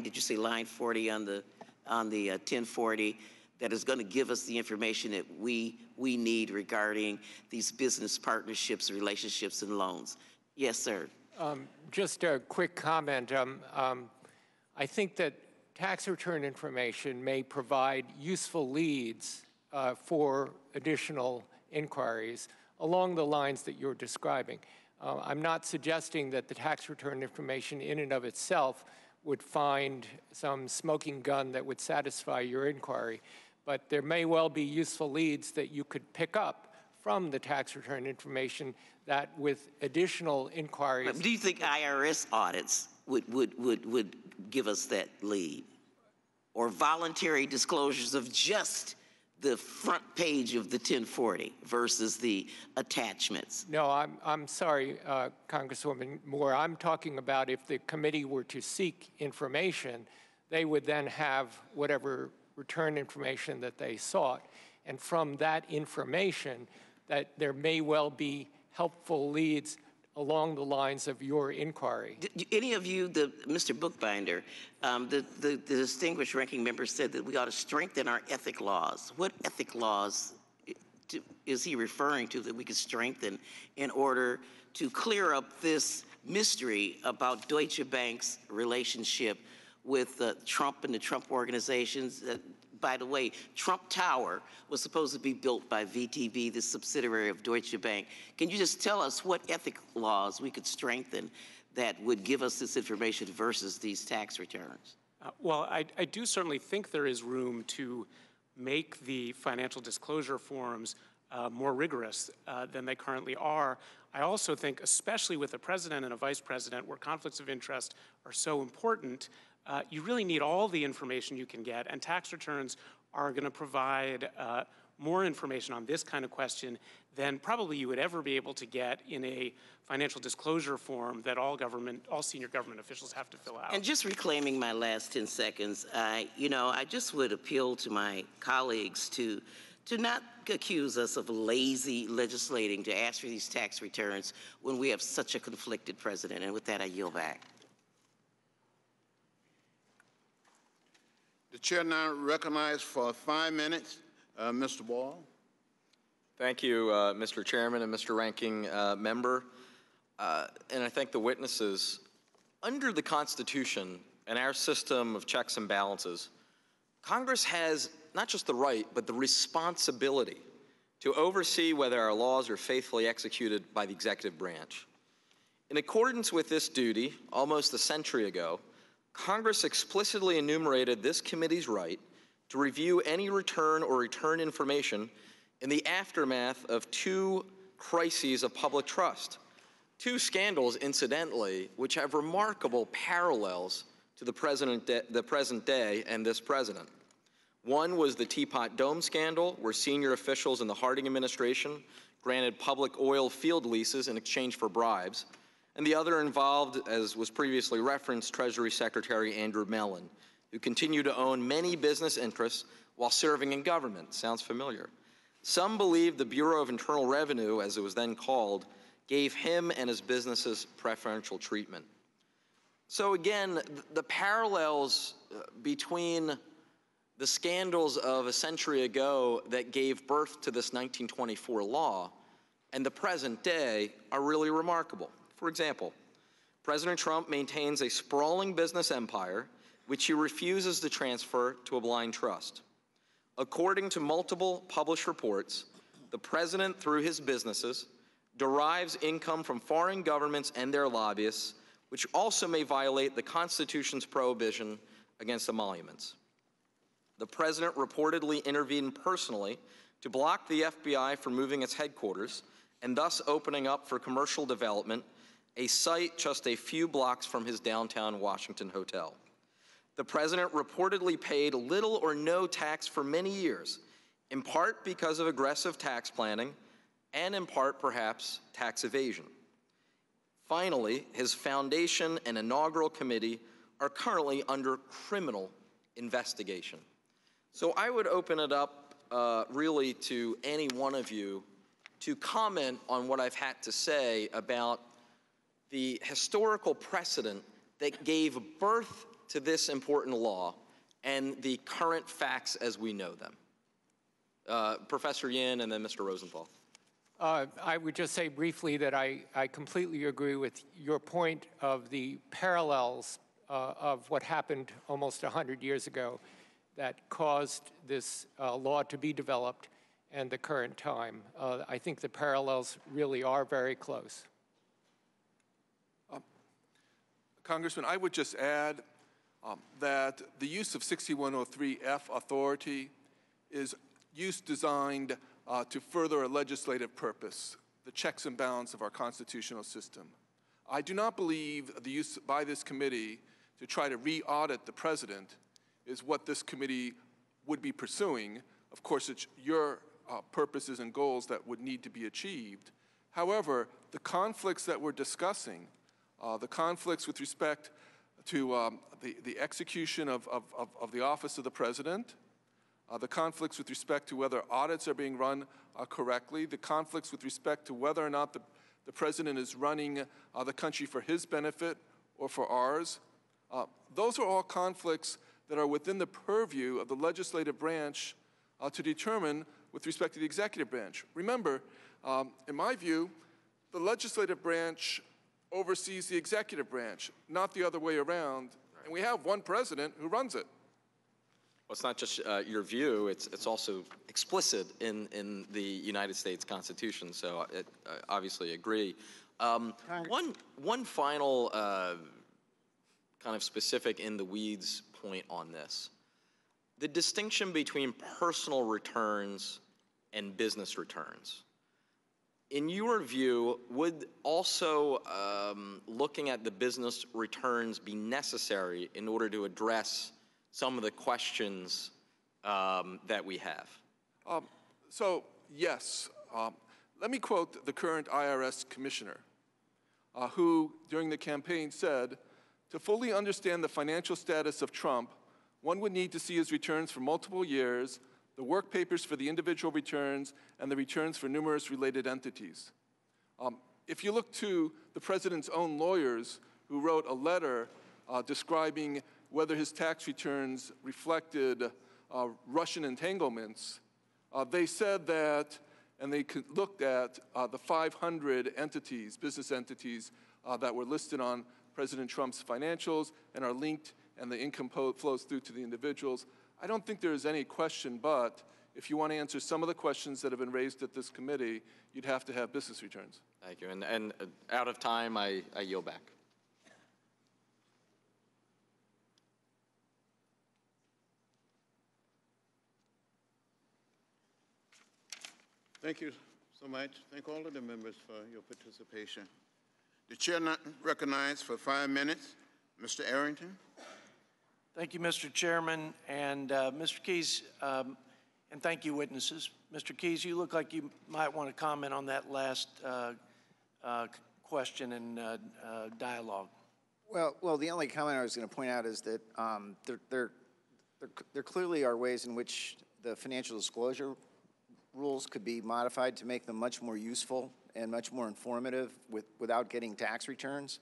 did you say line 40 on the 1040, that is going to give us the information that we need regarding these business partnerships, relationships, and loans. Yes, sir. Just a quick comment. I think that tax return information may provide useful leads for additional inquiries along the lines that you're describing. I'm not suggesting that the tax return information in and of itself would find some smoking gun that would satisfy your inquiry, but there may well be useful leads that you could pick up from the tax return information that with additional inquiries. Do you think IRS audits would give us that lead? Or voluntary disclosures of just the front page of the 1040 versus the attachments? No, I'm sorry, Congresswoman Moore. I'm talking about if the committee were to seek information, they would then have whatever return information that they sought. And from that information, that there may well be helpful leads along the lines of your inquiry. Any of you, Mr. Bookbinder, the distinguished ranking member said that we ought to strengthen our ethic laws. What ethic laws is he referring to that we could strengthen in order to clear up this mystery about Deutsche Bank's relationship with Trump and the Trump organizations? By the way, Trump Tower was supposed to be built by VTB, the subsidiary of Deutsche Bank. Can you just tell us what ethical laws we could strengthen that would give us this information versus these tax returns? Well, I do certainly think there is room to make the financial disclosure forms more rigorous than they currently are. I also think, especially with a president and a vice president, where conflicts of interest are so important, you really need all the information you can get, and tax returns are going to provide more information on this kind of question than probably you would ever be able to get in a financial disclosure form that all senior government officials have to fill out. And just reclaiming my last 10 seconds, I just would appeal to my colleagues to not accuse us of lazy legislating to ask for these tax returns when we have such a conflicted president. And with that, I yield back. The chair now recognizes for 5 minutes, Mr. Ball. Thank you, Mr. Chairman and Mr. Ranking Member. And I thank the witnesses. Under the Constitution and our system of checks and balances, Congress has not just the right, but the responsibility to oversee whether our laws are faithfully executed by the executive branch. In accordance with this duty, almost a century ago, Congress explicitly enumerated this committee's right to review any return or return information in the aftermath of 2 crises of public trust. 2 scandals, incidentally, which have remarkable parallels to the present day and this president. One was the Teapot Dome scandal, where senior officials in the Harding administration granted public oil field leases in exchange for bribes. And the other involved, as was previously referenced, Treasury Secretary Andrew Mellon, who continued to own many business interests while serving in government. Sounds familiar. Some believe the Bureau of Internal Revenue, as it was then called, gave him and his businesses preferential treatment. So again, the parallels between the scandals of a century ago that gave birth to this 1924 law and the present day are really remarkable. For example, President Trump maintains a sprawling business empire which he refuses to transfer to a blind trust. According to multiple published reports, the president, through his businesses, derives income from foreign governments and their lobbyists, which also may violate the Constitution's prohibition against emoluments. The president reportedly intervened personally to block the FBI from moving its headquarters and thus opening up for commercial development a site just a few blocks from his downtown Washington hotel. The president reportedly paid little or no tax for many years, in part because of aggressive tax planning and in part, perhaps, tax evasion. Finally, his foundation and inaugural committee are currently under criminal investigation. So I would open it up really to any one of you to comment on what I've had to say about the historical precedent that gave birth to this important law and the current facts as we know them. Professor Yin and then Mr. Rosenthal. I would just say briefly that I completely agree with your point of the parallels of what happened almost 100 years ago that caused this law to be developed and the current time. I think the parallels really are very close. Congressman, I would just add that the use of 6103F authority is use designed to further a legislative purpose, the checks and balance of our constitutional system. I do not believe the use by this committee to try to re-audit the president is what this committee would be pursuing. Of course, it's your purposes and goals that would need to be achieved. However, the conflicts that we're discussing, the conflicts with respect to the execution of the office of the president, the conflicts with respect to whether audits are being run correctly, the conflicts with respect to whether or not the president is running the country for his benefit or for ours. Those are all conflicts that are within the purview of the legislative branch to determine with respect to the executive branch. Remember, in my view, the legislative branch oversees the executive branch, not the other way around, and we have one president who runs it. Well, it's not just your view, it's also explicit in the United States Constitution, so I obviously agree. One final kind of specific in the weeds point on this. The distinction between personal returns and business returns. In your view, would also looking at the business returns be necessary in order to address some of the questions that we have? So, yes. Let me quote the current IRS commissioner, who, during the campaign, said, "To fully understand the financial status of Trump, one would need to see his returns for multiple years, the work papers for the individual returns, and the returns for numerous related entities." If you look to the president's own lawyers, who wrote a letter describing whether his tax returns reflected Russian entanglements, they said that, and they looked at the 500 entities, business entities, that were listed on President Trump's financials and are linked, and the income flows through to the individuals. I don't think there is any question, but if you want to answer some of the questions that have been raised at this committee, you'd have to have business returns. Thank you. And out of time, I yield back. Thank you so much. Thank all of the members for your participation. The chair now recognized for 5 minutes, Mr. Arrington. Thank you, Mr. Chairman, and Mr. Keyes, and thank you, witnesses. Mr. Keyes, you look like you might want to comment on that last question and dialogue. Well, the only comment I was going to point out is that there clearly are ways in which the financial disclosure rules could be modified to make them much more useful and much more informative without getting tax returns.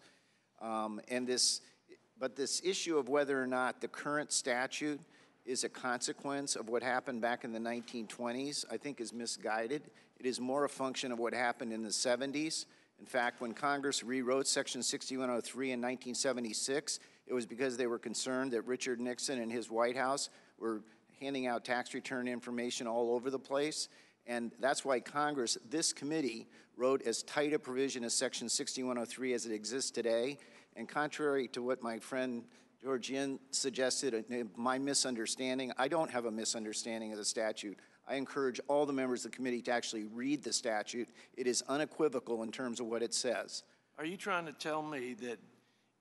But this issue of whether or not the current statute is a consequence of what happened back in the 1920s, I think is misguided. It is more a function of what happened in the 70s. In fact, when Congress rewrote Section 6103 in 1976, it was because they were concerned that Richard Nixon and his White House were handing out tax return information all over the place. And that's why Congress, this committee, wrote as tight a provision as Section 6103 as it exists today. And contrary to what my friend Georgian suggested, my misunderstanding, I don't have a misunderstanding of the statute. I encourage all the members of the committee to actually read the statute. It is unequivocal in terms of what it says. Are you trying to tell me that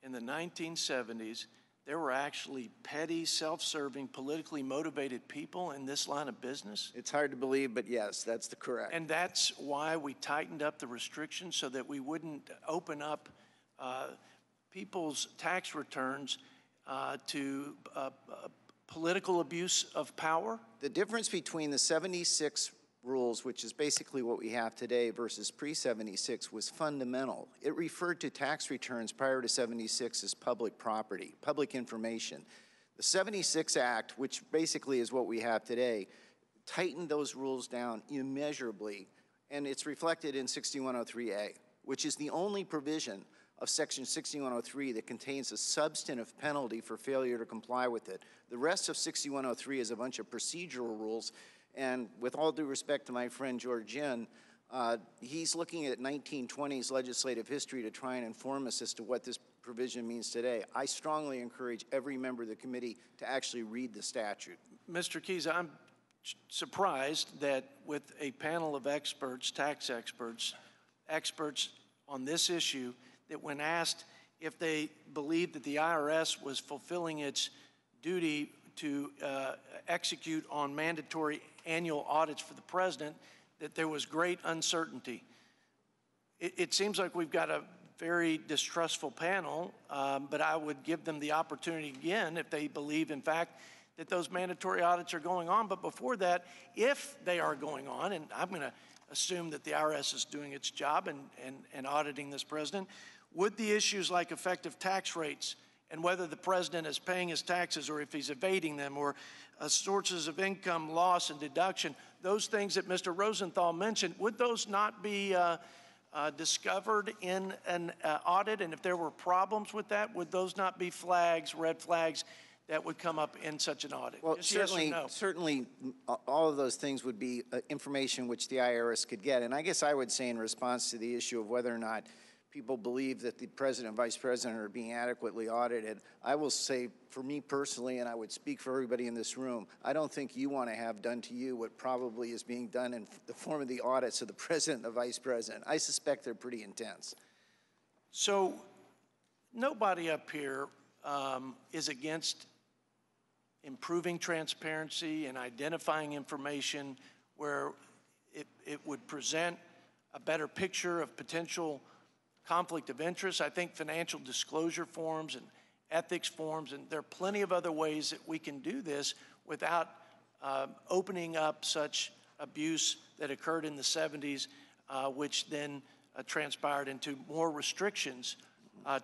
in the 1970s, there were actually petty, self-serving, politically motivated people in this line of business? It's hard to believe, but yes, that's the correct. And that's why we tightened up the restrictions so that we wouldn't open up people's tax returns to political abuse of power? The difference between the 76 rules, which is basically what we have today, versus pre-76 was fundamental. It referred to tax returns prior to 76 as public property, public information. The 76 Act, which basically is what we have today, tightened those rules down immeasurably, and it's reflected in 6103A, which is the only provision of Section 6103 that contains a substantive penalty for failure to comply with it. The rest of 6103 is a bunch of procedural rules, and with all due respect to my friend Georgian, he's looking at 1920s legislative history to try and inform us as to what this provision means today. I strongly encourage every member of the committee to actually read the statute. Mr. Keyes, I'm surprised that with a panel of experts, tax experts, experts on this issue, that when asked if they believed that the IRS was fulfilling its duty to execute on mandatory annual audits for the president, that there was great uncertainty. It seems like we've got a very distrustful panel, but I would give them the opportunity again if they believe, in fact, that those mandatory audits are going on. But before that, if they are going on, and I'm going to assume that the IRS is doing its job and auditing this president, would the issues like effective tax rates and whether the president is paying his taxes or if he's evading them, or sources of income, loss, and deduction, those things that Mr. Rosenthal mentioned, would those not be discovered in an audit? And if there were problems with that, would those not be flags, red flags, that would come up in such an audit? Well, Just yes or no? certainly all of those things would be information which the IRS could get. And I guess I would say in response to the issue of whether or not people believe that the president and vice president are being adequately audited, I will say for me personally, and I would speak for everybody in this room, I don't think you want to have done to you what probably is being done in the form of the audits of the president and the vice president. I suspect they're pretty intense. So nobody up here is against improving transparency and identifying information where it would present a better picture of potential conflict of interest. I think financial disclosure forms and ethics forms, and there are plenty of other ways that we can do this without opening up such abuse that occurred in the 70s, which then transpired into more restrictions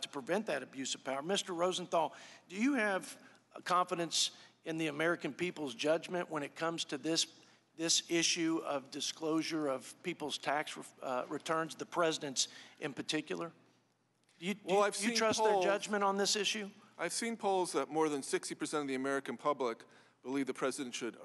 to prevent that abuse of power. Mr. Rosenthal, do you have confidence in the American people's judgment when it comes to this issue of disclosure of people's tax returns, the president's in particular? Do you trust their judgment on this issue? I've seen polls that more than 60% of the American public believe the president should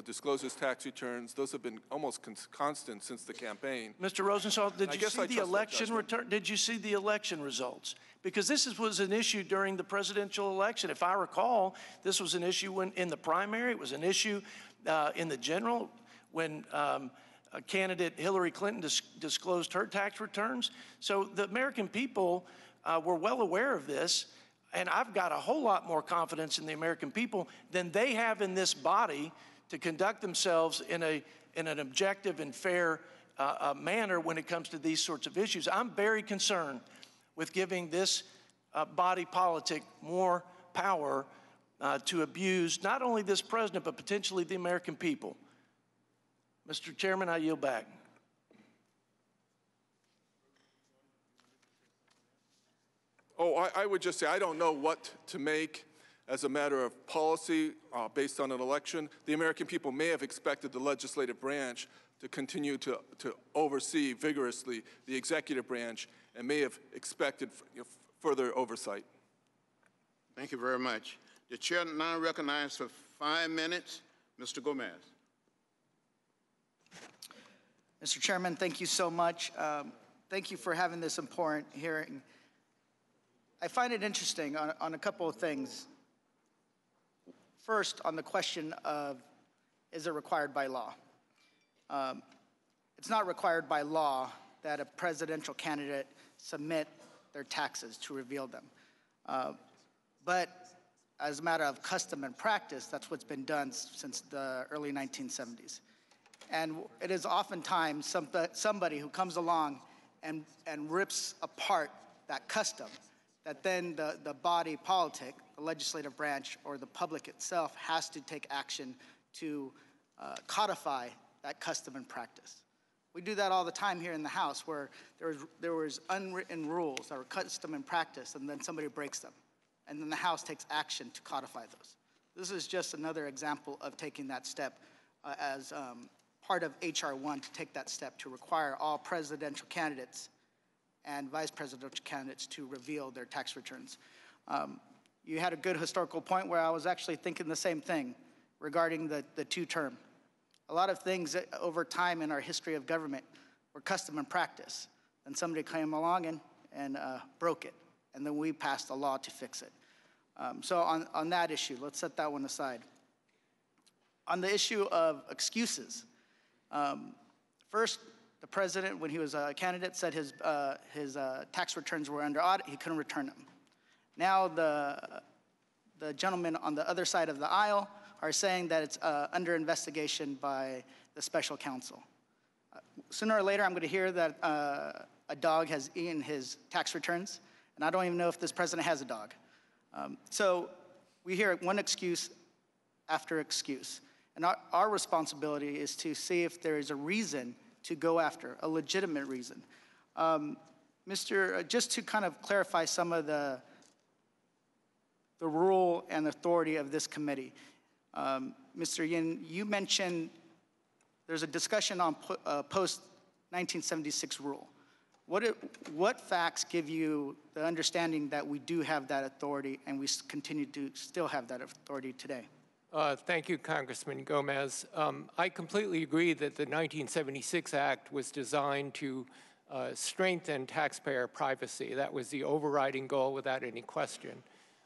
disclose his tax returns. Those have been almost constant since the campaign. Mr. Rosenthal, did you see the election return? Did you see the election results? Because this was an issue during the presidential election. If I recall, this was an issue in the primary. It was an issue in the general when candidate Hillary Clinton disclosed her tax returns. So the American people were well aware of this, and I've got a whole lot more confidence in the American people than they have in this body to conduct themselves in an objective and fair manner when it comes to these sorts of issues. I'm very concerned with giving this body politic more power to abuse not only this president, but potentially the American people. Mr. Chairman, I yield back. Oh, I would just say I don't know what to make as a matter of policy based on an election. The American people may have expected the legislative branch to continue to oversee vigorously the executive branch and may have expected further oversight. Thank you very much. The chair now recognizes for 5 minutes, Mr. Gomez. Mr. Chairman, thank you so much. Thank you for having this important hearing. I find it interesting on a couple of things. First, on the question of, is it required by law? It's not required by law that a presidential candidate submit their taxes to reveal them. But as a matter of custom and practice, that's what's been done since the early 1970s. And it is oftentimes somebody who comes along and rips apart that custom that then the body politic, the legislative branch, or the public itself has to take action to codify that custom and practice. We do that all the time here in the House, where there was unwritten rules that were custom and practice, and then somebody breaks them. And then the House takes action to codify those. This is just another example of taking that step as part of H.R. 1 to take that step to require all presidential candidates and vice presidential candidates to reveal their tax returns. You had a good historical point where I was actually thinking the same thing regarding the two-term. A lot of things over time in our history of government were custom and practice. Then somebody came along and broke it, and then we passed a law to fix it. So on that issue, let's set that one aside. On the issue of excuses, first, the president, when he was a candidate, said his tax returns were under audit. He couldn't return them. Now the gentlemen on the other side of the aisle are saying that it's under investigation by the special counsel. Sooner or later, I'm going to hear that a dog has eaten his tax returns, and I don't even know if this president has a dog. So we hear one excuse after excuse. And our responsibility is to see if there is a reason to go after, a legitimate reason. Just to kind of clarify some of the the rule and authority of this committee. Mr. Yin, you mentioned there's a discussion on post-1976 rule. What facts give you the understanding that we do have that authority and we continue to still have that authority today? Thank you, Congressman Gomez. I completely agree that the 1976 Act was designed to strengthen taxpayer privacy. That was the overriding goal without any question.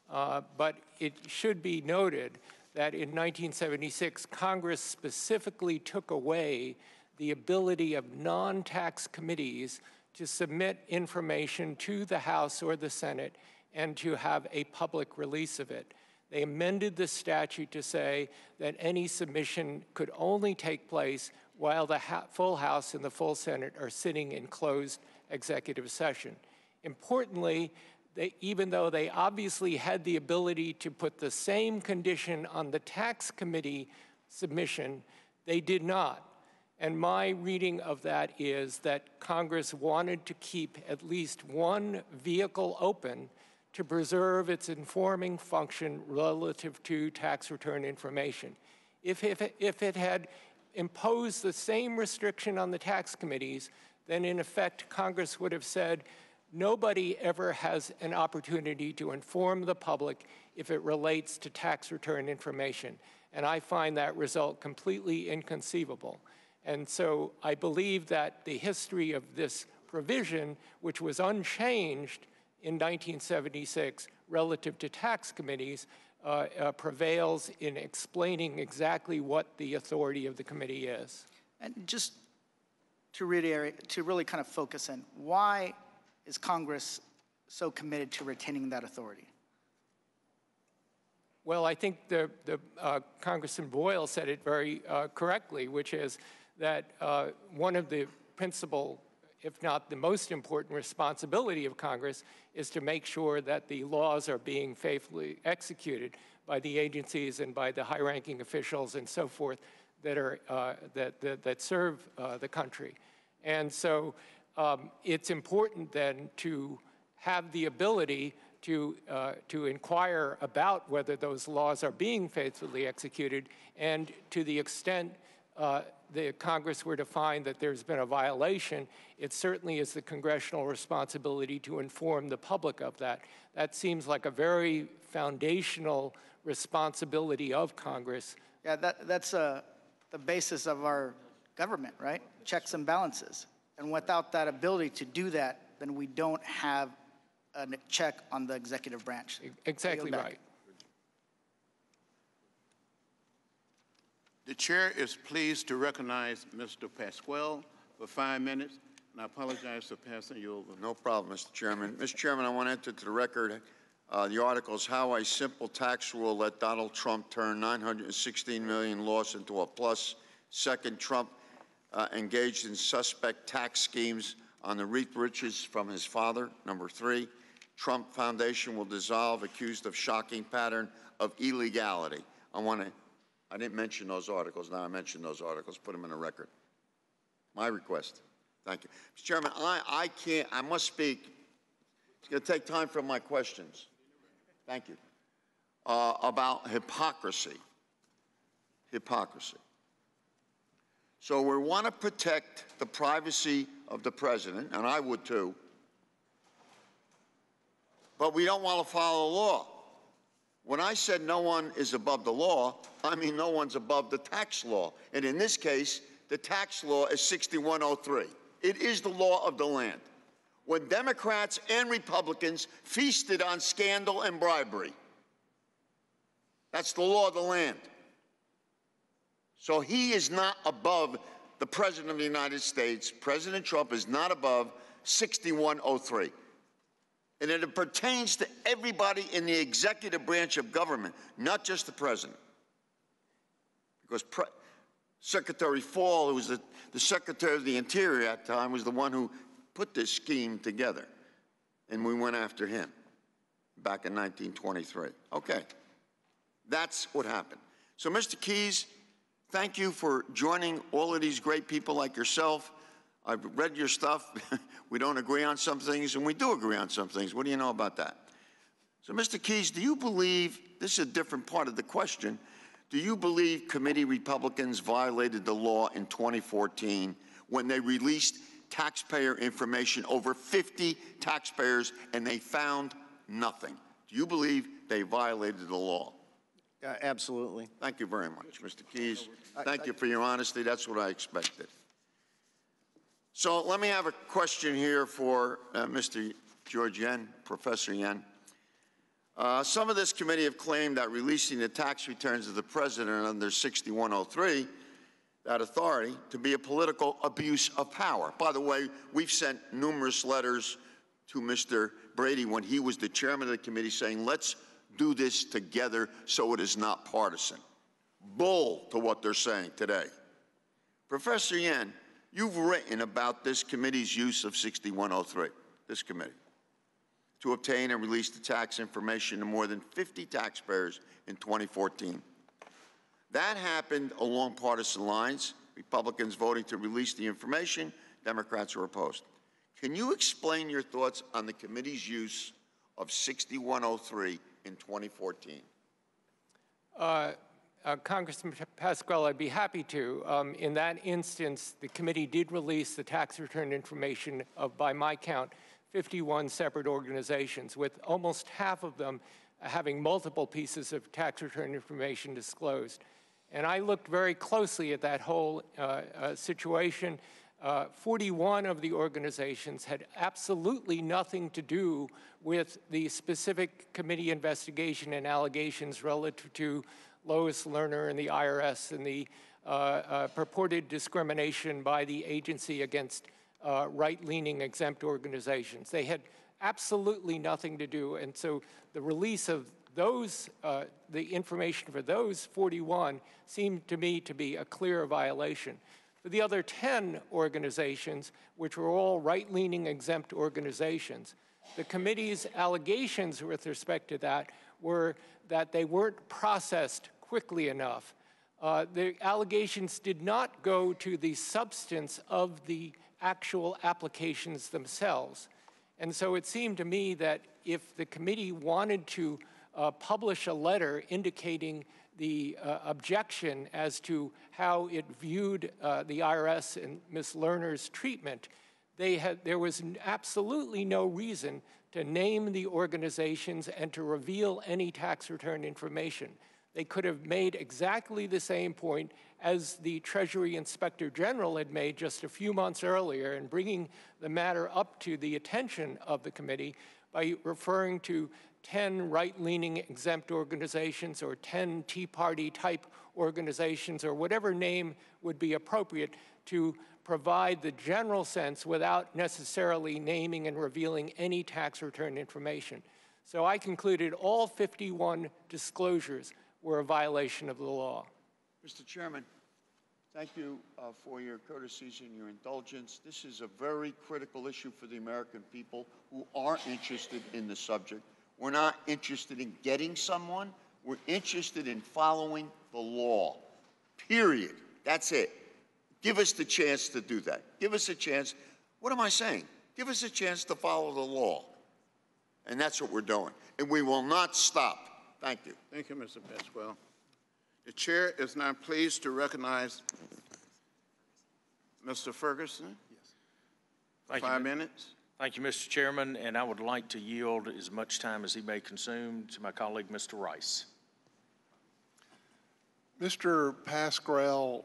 But it should be noted that in 1976, Congress specifically took away the ability of non-tax committees to submit information to the House or the Senate and to have a public release of it. They amended the statute to say that any submission could only take place while the full House and the full Senate are sitting in closed executive session. Importantly, even though they obviously had the ability to put the same condition on the tax committee submission, they did not. And my reading of that is that Congress wanted to keep at least one vehicle open to preserve its informing function relative to tax return information. If it had imposed the same restriction on the tax committees, then in effect, Congress would have said, nobody ever has an opportunity to inform the public if it relates to tax return information. And I find that result completely inconceivable. And so I believe that the history of this provision, which was unchanged in 1976 relative to tax committees, prevails in explaining exactly what the authority of the committee is. And just to reiterate, to really kind of focus in, why is Congress so committed to retaining that authority? Well, I think Congressman Boyle said it very correctly, which is that one of the principal, if not the most important responsibility of Congress is to make sure that the laws are being faithfully executed by the agencies and by the high-ranking officials and so forth that are that serve the country. And so it's important then to have the ability to inquire about whether those laws are being faithfully executed, and to the extent the Congress were to find that there's been a violation, it certainly is the congressional responsibility to inform the public of that. That seems like a very foundational responsibility of Congress. Yeah, that's the basis of our government, right? Checks and balances. And without that ability to do that, then we don't have a check on the executive branch. Exactly right. The chair is pleased to recognize Mr. Pasquale for 5 minutes, and I apologize for passing you over. No problem, Mr. Chairman. Mr. Chairman, I want to enter to the record the articles, How a Simple Tax Rule Let Donald Trump Turn $916 Million Loss into a Plus. Second, Trump engaged in suspect tax schemes on the reaped riches from his father. Number 3, Trump Foundation will dissolve, accused of shocking pattern of illegality. I didn't mention those articles. Now I mentioned those articles. Put them in the record. My request. Thank you. Mr. Chairman, I must speak. It's going to take time for my questions. Thank you. About hypocrisy. Hypocrisy. So we want to protect the privacy of the president, and I would too, but we don't want to follow the law. When I said no one is above the law, I mean no one's above the tax law. And in this case, the tax law is 6103. It is the law of the land. When Democrats and Republicans feasted on scandal and bribery, that's the law of the land. So he is not above the President of the United States. President Trump is not above 6103. And it pertains to everybody in the executive branch of government, not just the president. Because Secretary Fall, who was the Secretary of the Interior at the time, was the one who put this scheme together. And we went after him back in 1923. Okay, that's what happened. So, Mr. Keyes, thank you for joining all of these great people like yourself. I've read your stuff. We don't agree on some things, and we do agree on some things. What do you know about that? So, Mr. Keyes, do you believe, this is a different part of the question, do you believe committee Republicans violated the law in 2014 when they released taxpayer information, over 50 taxpayers, and they found nothing? Do you believe they violated the law? Absolutely. Thank you very much, Mr. Keyes. Thank you for your honesty. That's what I expected. So let me have a question here for Mr. George Yen, Professor Yen. Some of this committee have claimed that releasing the tax returns of the president under 6103, that authority, to be a political abuse of power. By the way, we've sent numerous letters to Mr. Brady when he was the chairman of the committee saying, let's do this together so it is not partisan. Bull to what they're saying today. Professor Yen, you've written about this committee's use of 6103, this committee, to obtain and release the tax information to more than 50 taxpayers in 2014. That happened along partisan lines. Republicans voting to release the information, Democrats were opposed. Can you explain your thoughts on the committee's use of 6103 in 2014? Congressman Pasquale, I'd be happy to. In that instance, the committee did release the tax return information of, by my count, 51 separate organizations, with almost half of them having multiple pieces of tax return information disclosed. And I looked very closely at that whole situation. 41 of the organizations had absolutely nothing to do with the specific committee investigation and allegations relative to Lois Lerner and the IRS and the purported discrimination by the agency against right-leaning exempt organizations. They had absolutely nothing to do. And so the release of those, the information for those 41 seemed to me to be a clear violation. For the other 10 organizations, which were all right-leaning exempt organizations, the committee's allegations with respect to that were that they weren't processed quickly enough. The allegations did not go to the substance of the actual applications themselves. And so it seemed to me that if the committee wanted to publish a letter indicating the objection as to how it viewed the IRS and Ms. Lerner's treatment, there was absolutely no reason to name the organizations and to reveal any tax return information. They could have made exactly the same point as the Treasury Inspector General had made just a few months earlier in bringing the matter up to the attention of the committee by referring to 10 right-leaning exempt organizations or 10 Tea Party-type organizations or whatever name would be appropriate to provide the general sense without necessarily naming and revealing any tax return information. So I concluded all 51 disclosures were a violation of the law. Mr. Chairman, thank you for your courtesies and your indulgence. This is a very critical issue for the American people who are interested in the subject. We're not interested in getting someone. We're interested in following the law, period. That's it. Give us the chance to do that. Give us a chance. What am I saying? Give us a chance to follow the law. And that's what we're doing. And we will not stop. Thank you. Thank you, Mr. Pasquale. The chair is now pleased to recognize Mr. Ferguson. Yes. Thank 5 you. minutes. Thank you, Mr. Chairman, and I would like to yield as much time as he may consume to my colleague, Mr. Rice. Mr. Pasquale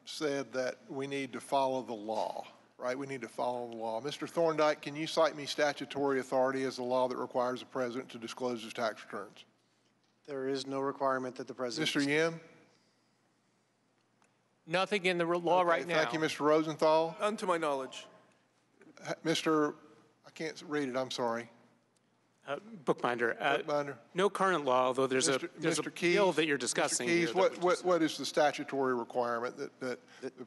said that we need to follow the law, right? We need to follow the law. Mr. Thorndike, can you cite me statutory authority as the law that requires the president to disclose his tax returns? There is no requirement that the president... Mr. Yim? Nothing in the law right now. Thank you, Mr. Rosenthal. None to my knowledge. Mr. I can't read it, I'm sorry. Bookbinder. Bookbinder. No current law, although there's a bill that you're discussing. Mr. Keyes, what is the statutory requirement that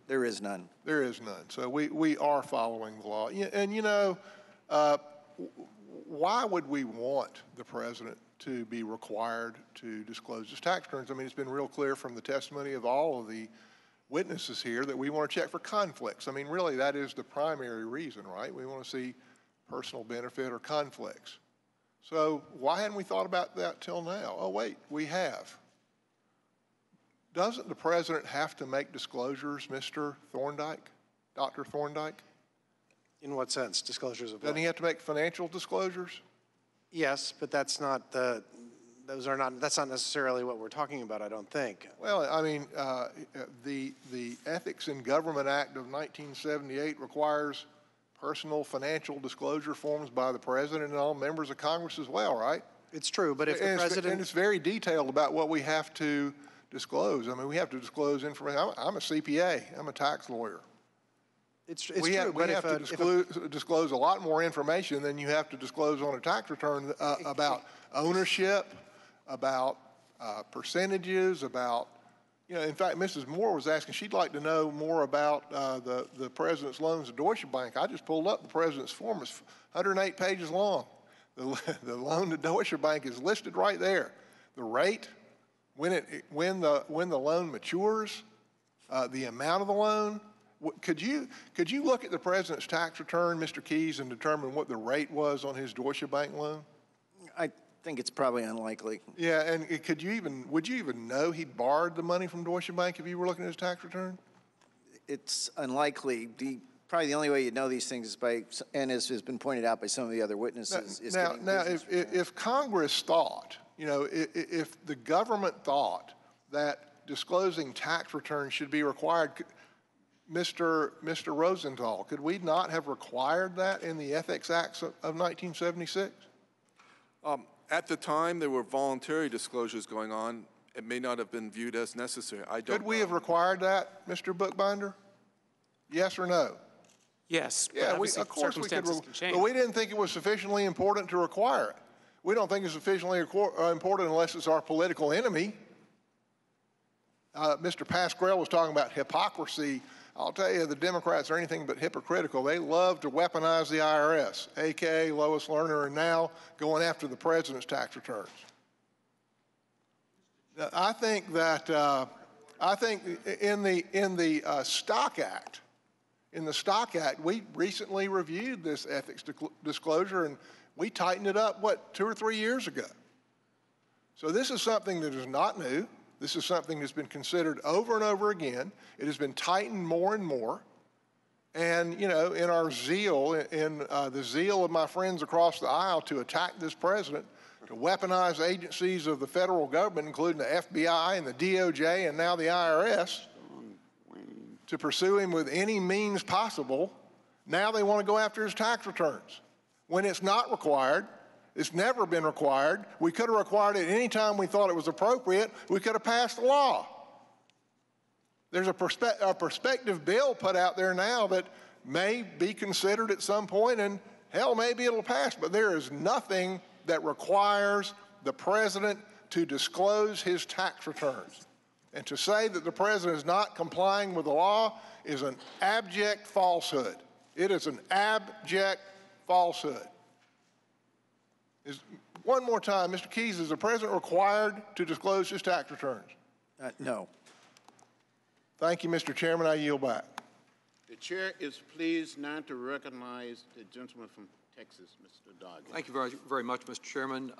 there is none. There is none. So we are following the law. And you know, why would we want the president to be required to disclose his tax returns? I mean, it's been real clear from the testimony of all of the witnesses here that we want to check for conflicts. I mean, really, that is the primary reason, right? We want to see personal benefit or conflicts. So why hadn't we thought about that till now? Oh, wait, we have. Doesn't the president have to make disclosures, Mr. Thorndike, Dr. Thorndike? In what sense? Disclosures of Doesn't what? he have to make financial disclosures? Yes, but that's not that's not necessarily what we're talking about, I don't think. Well, I mean, the Ethics in Government Act of 1978 requires personal financial disclosure forms by the president and all members of Congress as well, right? It's true, but if the president... And it's very detailed about what we have to disclose. I mean, we have to disclose information. I'm a CPA. I'm a tax lawyer. It's we true, have, but we have to disclose a lot more information than you have to disclose on a tax return about ownership, about percentages, about, you know, in fact, Mrs. Moore was asking, she'd like to know more about the president's loans to Deutsche Bank. I just pulled up the president's form. It's 108 pages long. The loan to Deutsche Bank is listed right there. The rate, when the loan matures, the amount of the loan. Could you look at the president's tax return, Mr. Keyes, and determine what the rate was on his Deutsche Bank loan? I think it's probably unlikely. Yeah, and would you even know he borrowed the money from Deutsche Bank if you were looking at his tax return? It's unlikely. Probably the only way you'd know these things is by, and as has been pointed out by some of the other witnesses, is getting business returns. If Congress thought, you know, if the government thought that disclosing tax returns should be required, Mr. Rosenthal, could we not have required that in the Ethics Acts of 1976? At the time, there were voluntary disclosures going on. It may not have been viewed as necessary. I don't Could we have required that, Mr. Bookbinder? Yes or no? Yes. Yeah, of course we could, can change. but we didn't think it was sufficiently important to require it. We don't think it's sufficiently important unless it's our political enemy. Mr. Pascrell was talking about hypocrisy. I'll tell you, the Democrats are anything but hypocritical. They love to weaponize the IRS, AKA Lois Lerner, and now going after the president's tax returns. I think in the Stock Act, we recently reviewed this ethics disclosure, and we tightened it up, 2 or 3 years ago. So this is something that is not new. This is something that's been considered over and over again. It has been tightened more and more. And, you know, in our zeal, in the zeal of my friends across the aisle to attack this president, to weaponize agencies of the federal government, including the FBI and the DOJ and now the IRS, to pursue him with any means possible, now they want to go after his tax returns. When it's not required, it's never been required. We could have required it any time we thought it was appropriate. We could have passed a law. There's a prospective bill put out there now that may be considered at some point, and hell, maybe it'll pass, but there is nothing that requires the president to disclose his tax returns. And to say that the president is not complying with the law is an abject falsehood. It is an abject falsehood. One more time, Mr. Keyes, is the president required to disclose his tax returns? No. Thank you, Mr. Chairman. I yield back. The chair is pleased now to recognize the gentleman from Texas, Mr. Doggett. Thank you very, very much, Mr. Chairman.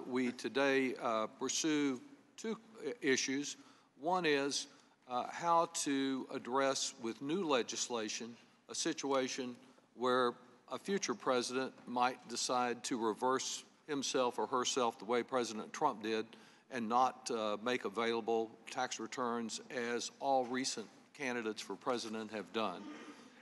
We today pursue two issues. One is how to address with new legislation a situation where a future president might decide to reverse himself or herself the way President Trump did and not make available tax returns as all recent candidates for president have done.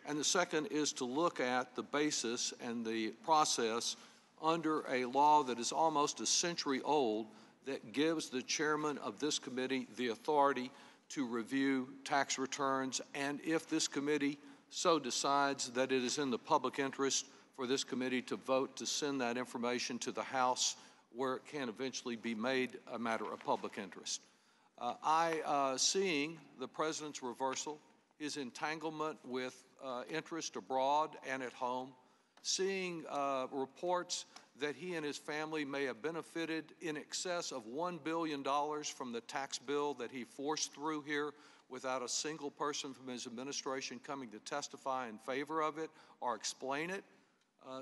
And the second is to look at the basis and the process under a law that is almost a century old that gives the chairman of this committee the authority to review tax returns, and if this committee so decides that it is in the public interest for this committee to vote to send that information to the House where it can eventually be made a matter of public interest. Seeing the president's reversal, his entanglement with interest abroad and at home, seeing reports that he and his family may have benefited in excess of $1 billion from the tax bill that he forced through here without a single person from his administration coming to testify in favor of it or explain it.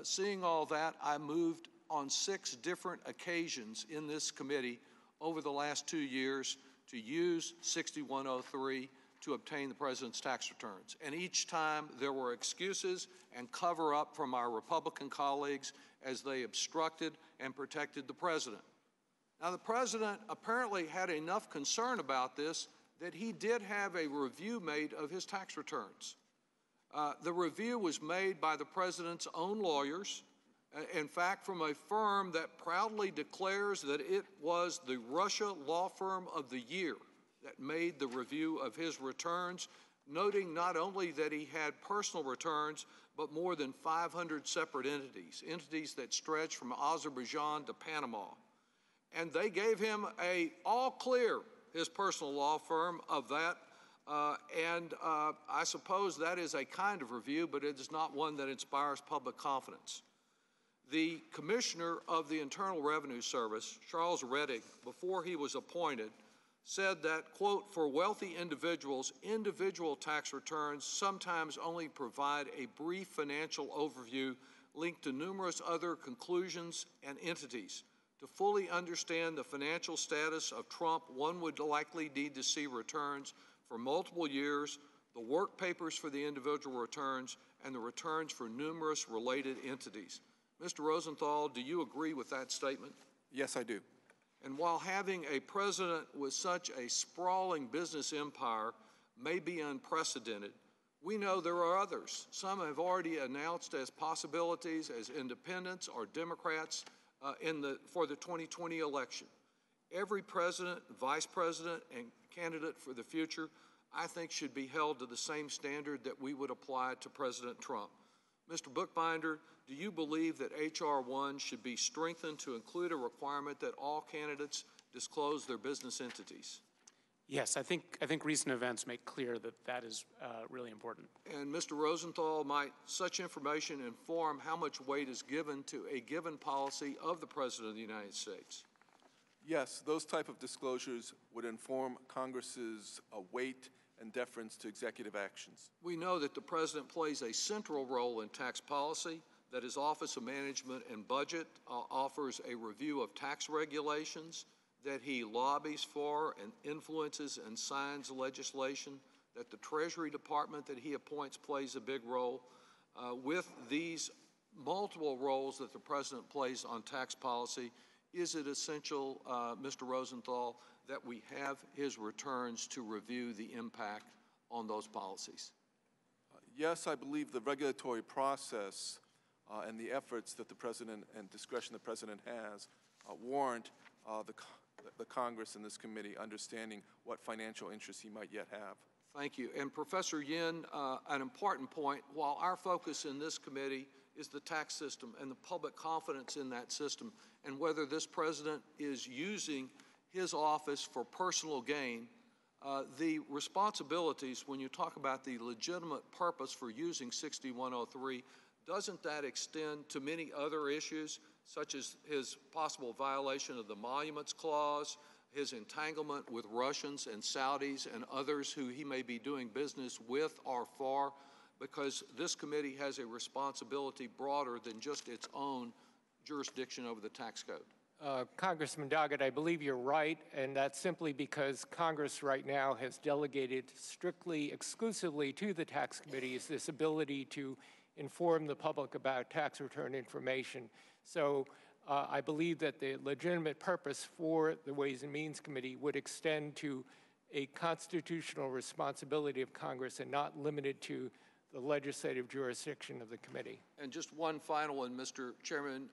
Seeing all that, I moved on 6 different occasions in this committee over the last 2 years to use 6103 to obtain the president's tax returns. And each time there were excuses and cover-up from our Republican colleagues as they obstructed and protected the president. Now, the president apparently had enough concern about this that he did have a review made of his tax returns. The review was made by the president's own lawyers, in fact, from a firm that proudly declares that it was the Russia law firm of the year that made the review of his returns, noting not only that he had personal returns, but more than 500 separate entities that stretch from Azerbaijan to Panama. And they gave him a all clear, his personal law firm, of that. I suppose that is a kind of review, but it is not one that inspires public confidence. The Commissioner of the Internal Revenue Service, Charles Rettig, before he was appointed, said that, quote, for wealthy individuals, individual tax returns sometimes only provide a brief financial overview linked to numerous other conclusions and entities. To fully understand the financial status of Trump, one would likely need to see returns for multiple years, the work papers for the individual returns, and the returns for numerous related entities. Mr. Rosenthal, do you agree with that statement? Yes, I do. And while having a president with such a sprawling business empire may be unprecedented, we know there are others. Some have already announced as possibilities as independents or Democrats for the 2020 election. Every president, vice president, and candidate for the future, I think, should be held to the same standard that we would apply to President Trump. Mr. Bookbinder, do you believe that H.R. 1 should be strengthened to include a requirement that all candidates disclose their business entities? Yes, I think recent events make clear that that is really important. And Mr. Rosenthal, might such information inform how much weight is given to a given policy of the President of the United States? Yes, those type of disclosures would inform Congress's weight and deference to executive actions. We know that the President plays a central role in tax policy, that his Office of Management and Budget offers a review of tax regulations, that he lobbies for and influences and signs legislation, that the Treasury Department that he appoints plays a big role. With these multiple roles that the President plays on tax policy, is it essential, Mr. Rosenthal, that we have his returns to review the impact on those policies? Yes, I believe the regulatory process and the efforts that the President and discretion the President has warrant the Congress and this committee understanding what financial interests he might yet have. Thank you. And Professor Yin, an important point, while our focus in this committee is the tax system and the public confidence in that system, and whether this president is using his office for personal gain, the responsibilities, when you talk about the legitimate purpose for using 6103, doesn't that extend to many other issues, such as his possible violation of the Emoluments Clause, his entanglement with Russians and Saudis and others who he may be doing business with or for, because this committee has a responsibility broader than just its own jurisdiction over the tax code? Congressman Doggett, I believe you're right, and that's simply because Congress right now has delegated strictly, exclusively to the tax committees this ability to inform the public about tax return information. So I believe that the legitimate purpose for the Ways and Means Committee would extend to a constitutional responsibility of Congress and not limited to the legislative jurisdiction of the committee. And just one final one, Mr. Chairman,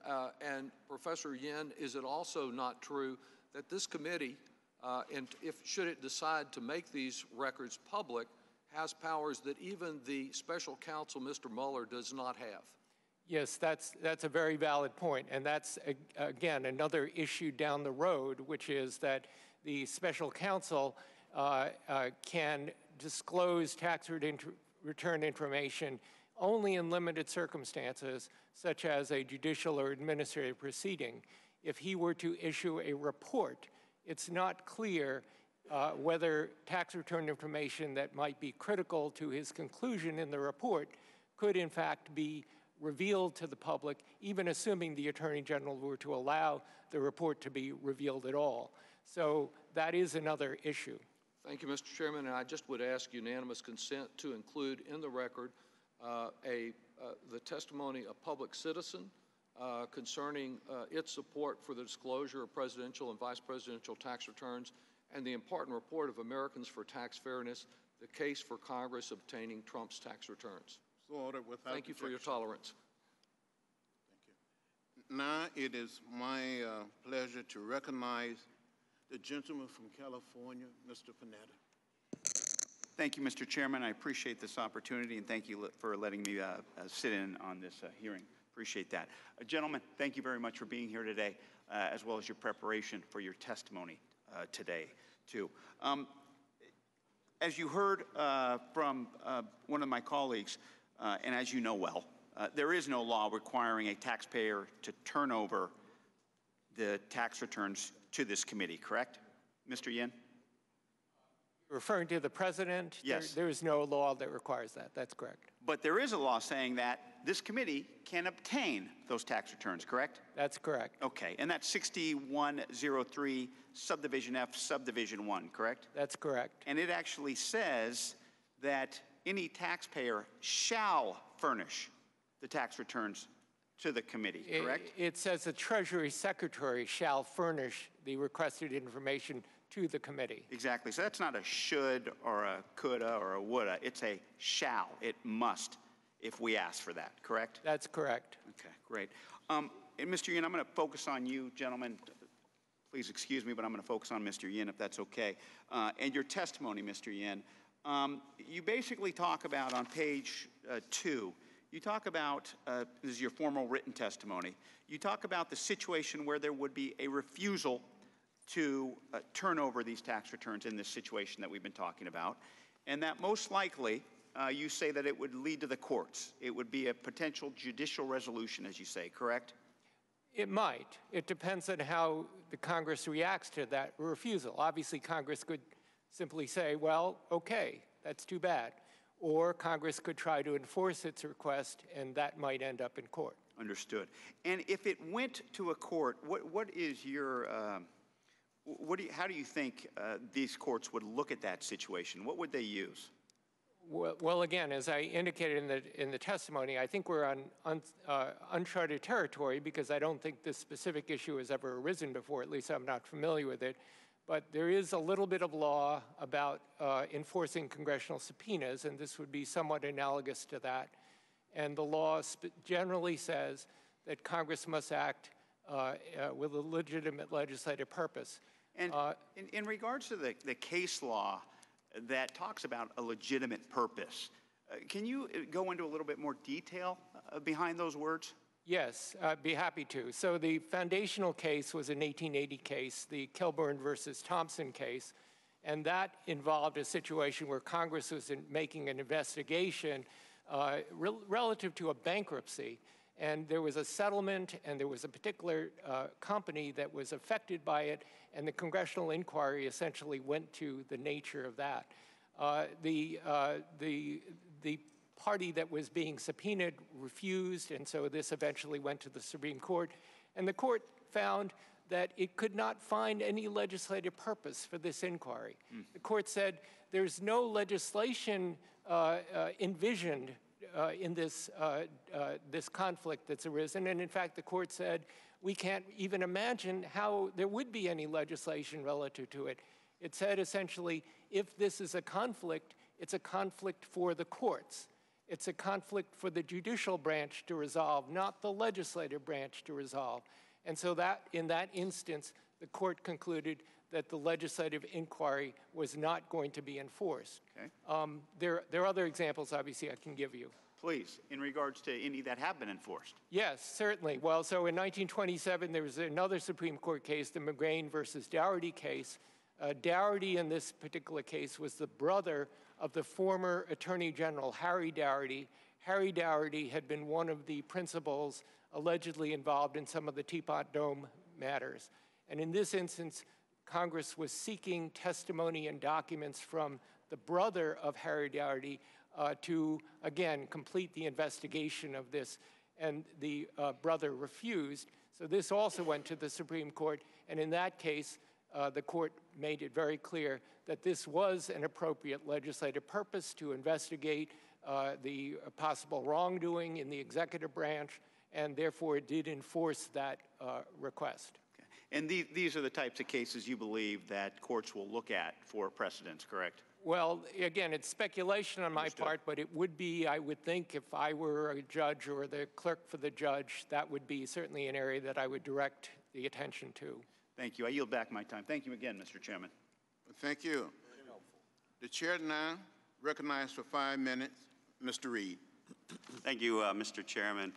and Professor Yin, is it also not true that this committee, and should it decide to make these records public, has powers that even the special counsel, Mr. Mueller, does not have? Yes, that's a very valid point, and that's, again, another issue down the road, which is that the special counsel can disclose tax return information only in limited circumstances, such as a judicial or administrative proceeding. If he were to issue a report, it's not clear whether tax return information that might be critical to his conclusion in the report could in fact be revealed to the public, even assuming the Attorney General were to allow the report to be revealed at all. So that is another issue. Thank you, Mr. Chairman, and I just would ask unanimous consent to include in the record the testimony of public citizen concerning its support for the disclosure of presidential and vice presidential tax returns and the important report of Americans for Tax Fairness, the case for Congress obtaining Trump's tax returns. So ordered without Thank you for your tolerance. Thank you. Now it is my pleasure to recognize the gentleman from California, Mr. Panetta. Thank you, Mr. Chairman. I appreciate this opportunity, and thank you for letting me sit in on this hearing. Appreciate that. Gentlemen, thank you very much for being here today, as well as your preparation for your testimony today, too. As you heard from one of my colleagues, and as you know well, there is no law requiring a taxpayer to turn over the tax returns to this committee, correct? Mr. Yin? Referring to the president? Yes. There is no law that requires that. That's correct. But there is a law saying that this committee can obtain those tax returns, correct? That's correct. Okay, and that's 6103 subdivision F subdivision 1, correct? That's correct. And it actually says that any taxpayer shall furnish the tax returns to the committee, correct? It says the Treasury Secretary shall furnish the requested information to the committee. Exactly. So that's not a should or a coulda or a woulda. It's a shall. It must if we ask for that, correct? That's correct. Okay, great. And Mr. Yin, I'm going to focus on you, gentlemen. Please excuse me, but I'm going to focus on Mr. Yin, if that's okay. And your testimony, Mr. Yin. You basically talk about on page 2, you talk about, this is your formal written testimony, you talk about the situation where there would be a refusal to turn over these tax returns in this situation that we've been talking about, and that most likely you say that it would lead to the courts. It would be a potential judicial resolution, as you say, correct? It might. It depends on how the Congress reacts to that refusal. Obviously, Congress could simply say, well, okay, that's too bad. Or Congress could try to enforce its request, and that might end up in court. Understood. And if it went to a court, what is your, how do you think these courts would look at that situation? What would they use? Well, again, as I indicated in the testimony, I think we're on uncharted territory because I don't think this specific issue has ever arisen before. At least I'm not familiar with it. But there is a little bit of law about enforcing congressional subpoenas, and this would be somewhat analogous to that. And the law generally says that Congress must act with a legitimate legislative purpose. And in regards to the case law that talks about a legitimate purpose, can you go into a little bit more detail behind those words? Yes, I'd be happy to. So the foundational case was an 1880 case, the Kilburn versus Thompson case, and that involved a situation where Congress was making an investigation relative to a bankruptcy, and there was a settlement, and there was a particular company that was affected by it, and the congressional inquiry essentially went to the nature of that. The party that was being subpoenaed refused, and so this eventually went to the Supreme Court. And the court found that it could not find any legislative purpose for this inquiry. The court said there's no legislation envisioned in this conflict that's arisen. And in fact, the court said, we can't even imagine how there would be any legislation relative to it. It said essentially, if this is a conflict, it's a conflict for the courts. It's a conflict for the judicial branch to resolve, not the legislative branch to resolve. And so that, in that instance, the court concluded that the legislative inquiry was not going to be enforced. Okay. There are other examples, obviously, I can give you. Please, in regards to any that have been enforced. Yes, certainly. Well, so in 1927, there was another Supreme Court case, the McGrain versus Dougherty case. Dougherty, in this particular case, was the brother of the former Attorney General, Harry Dougherty. Harry Dougherty had been one of the principals allegedly involved in some of the Teapot Dome matters. And in this instance, Congress was seeking testimony and documents from the brother of Harry Dougherty to, again, complete the investigation of this. and the brother refused. So this also went to the Supreme Court, and in that case, the court made it very clear that this was an appropriate legislative purpose to investigate the possible wrongdoing in the executive branch, and therefore it did enforce that request. Okay. And these are the types of cases you believe that courts will look at for precedents, correct? Well, again, it's speculation on my part, but it would be, I would think, if I were a judge or the clerk for the judge, that would be certainly an area that I would direct the attention to. Thank you. I yield back my time. Thank you again, Mr. Chairman. Thank you. The chair now recognized for 5 minutes, Mr. Reed. Thank you, Mr. Chairman.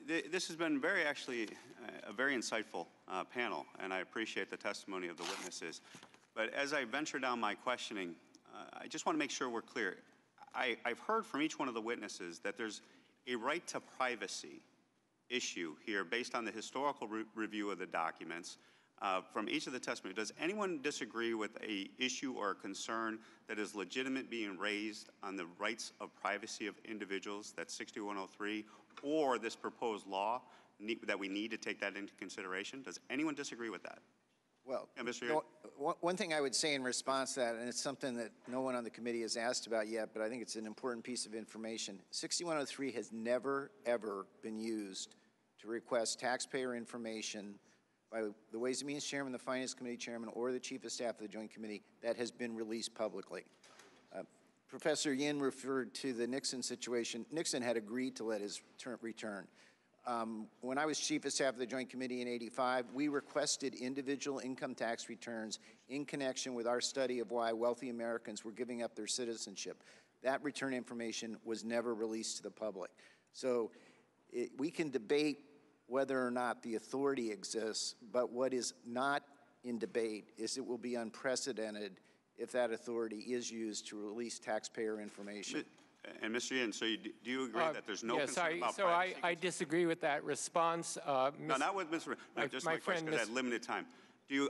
This has been a very insightful panel, and I appreciate the testimony of the witnesses. But as I venture down my questioning, I just want to make sure we're clear. I've heard from each one of the witnesses that there's a right to privacy issue here based on the historical review of the documents. From each of the testimony, does anyone disagree with an issue or a concern that is legitimate being raised on the rights of privacy of individuals, that's 6103, or this proposed law that we need to take that into consideration? Does anyone disagree with that? Well, yeah, Mr. one thing I would say in response to that, and it's something that no one on the committee has asked about yet, but I think it's an important piece of information. 6103 has never, ever been used to request taxpayer information by the Ways and Means Chairman, the Finance Committee Chairman, or the Chief of Staff of the Joint Committee that has been released publicly. Professor Yin referred to the Nixon situation. Nixon had agreed to let his return. When I was Chief of Staff of the Joint Committee in '85, we requested individual income tax returns in connection with our study of why wealthy Americans were giving up their citizenship. That return information was never released to the public. So we can debate whether or not the authority exists, but what is not in debate is it will be unprecedented if that authority is used to release taxpayer information. And Mr. Yin, so do you agree that there's no yes, concern about so privacy? I disagree with that response. No, not with Mr. No, just my question, because I had limited time.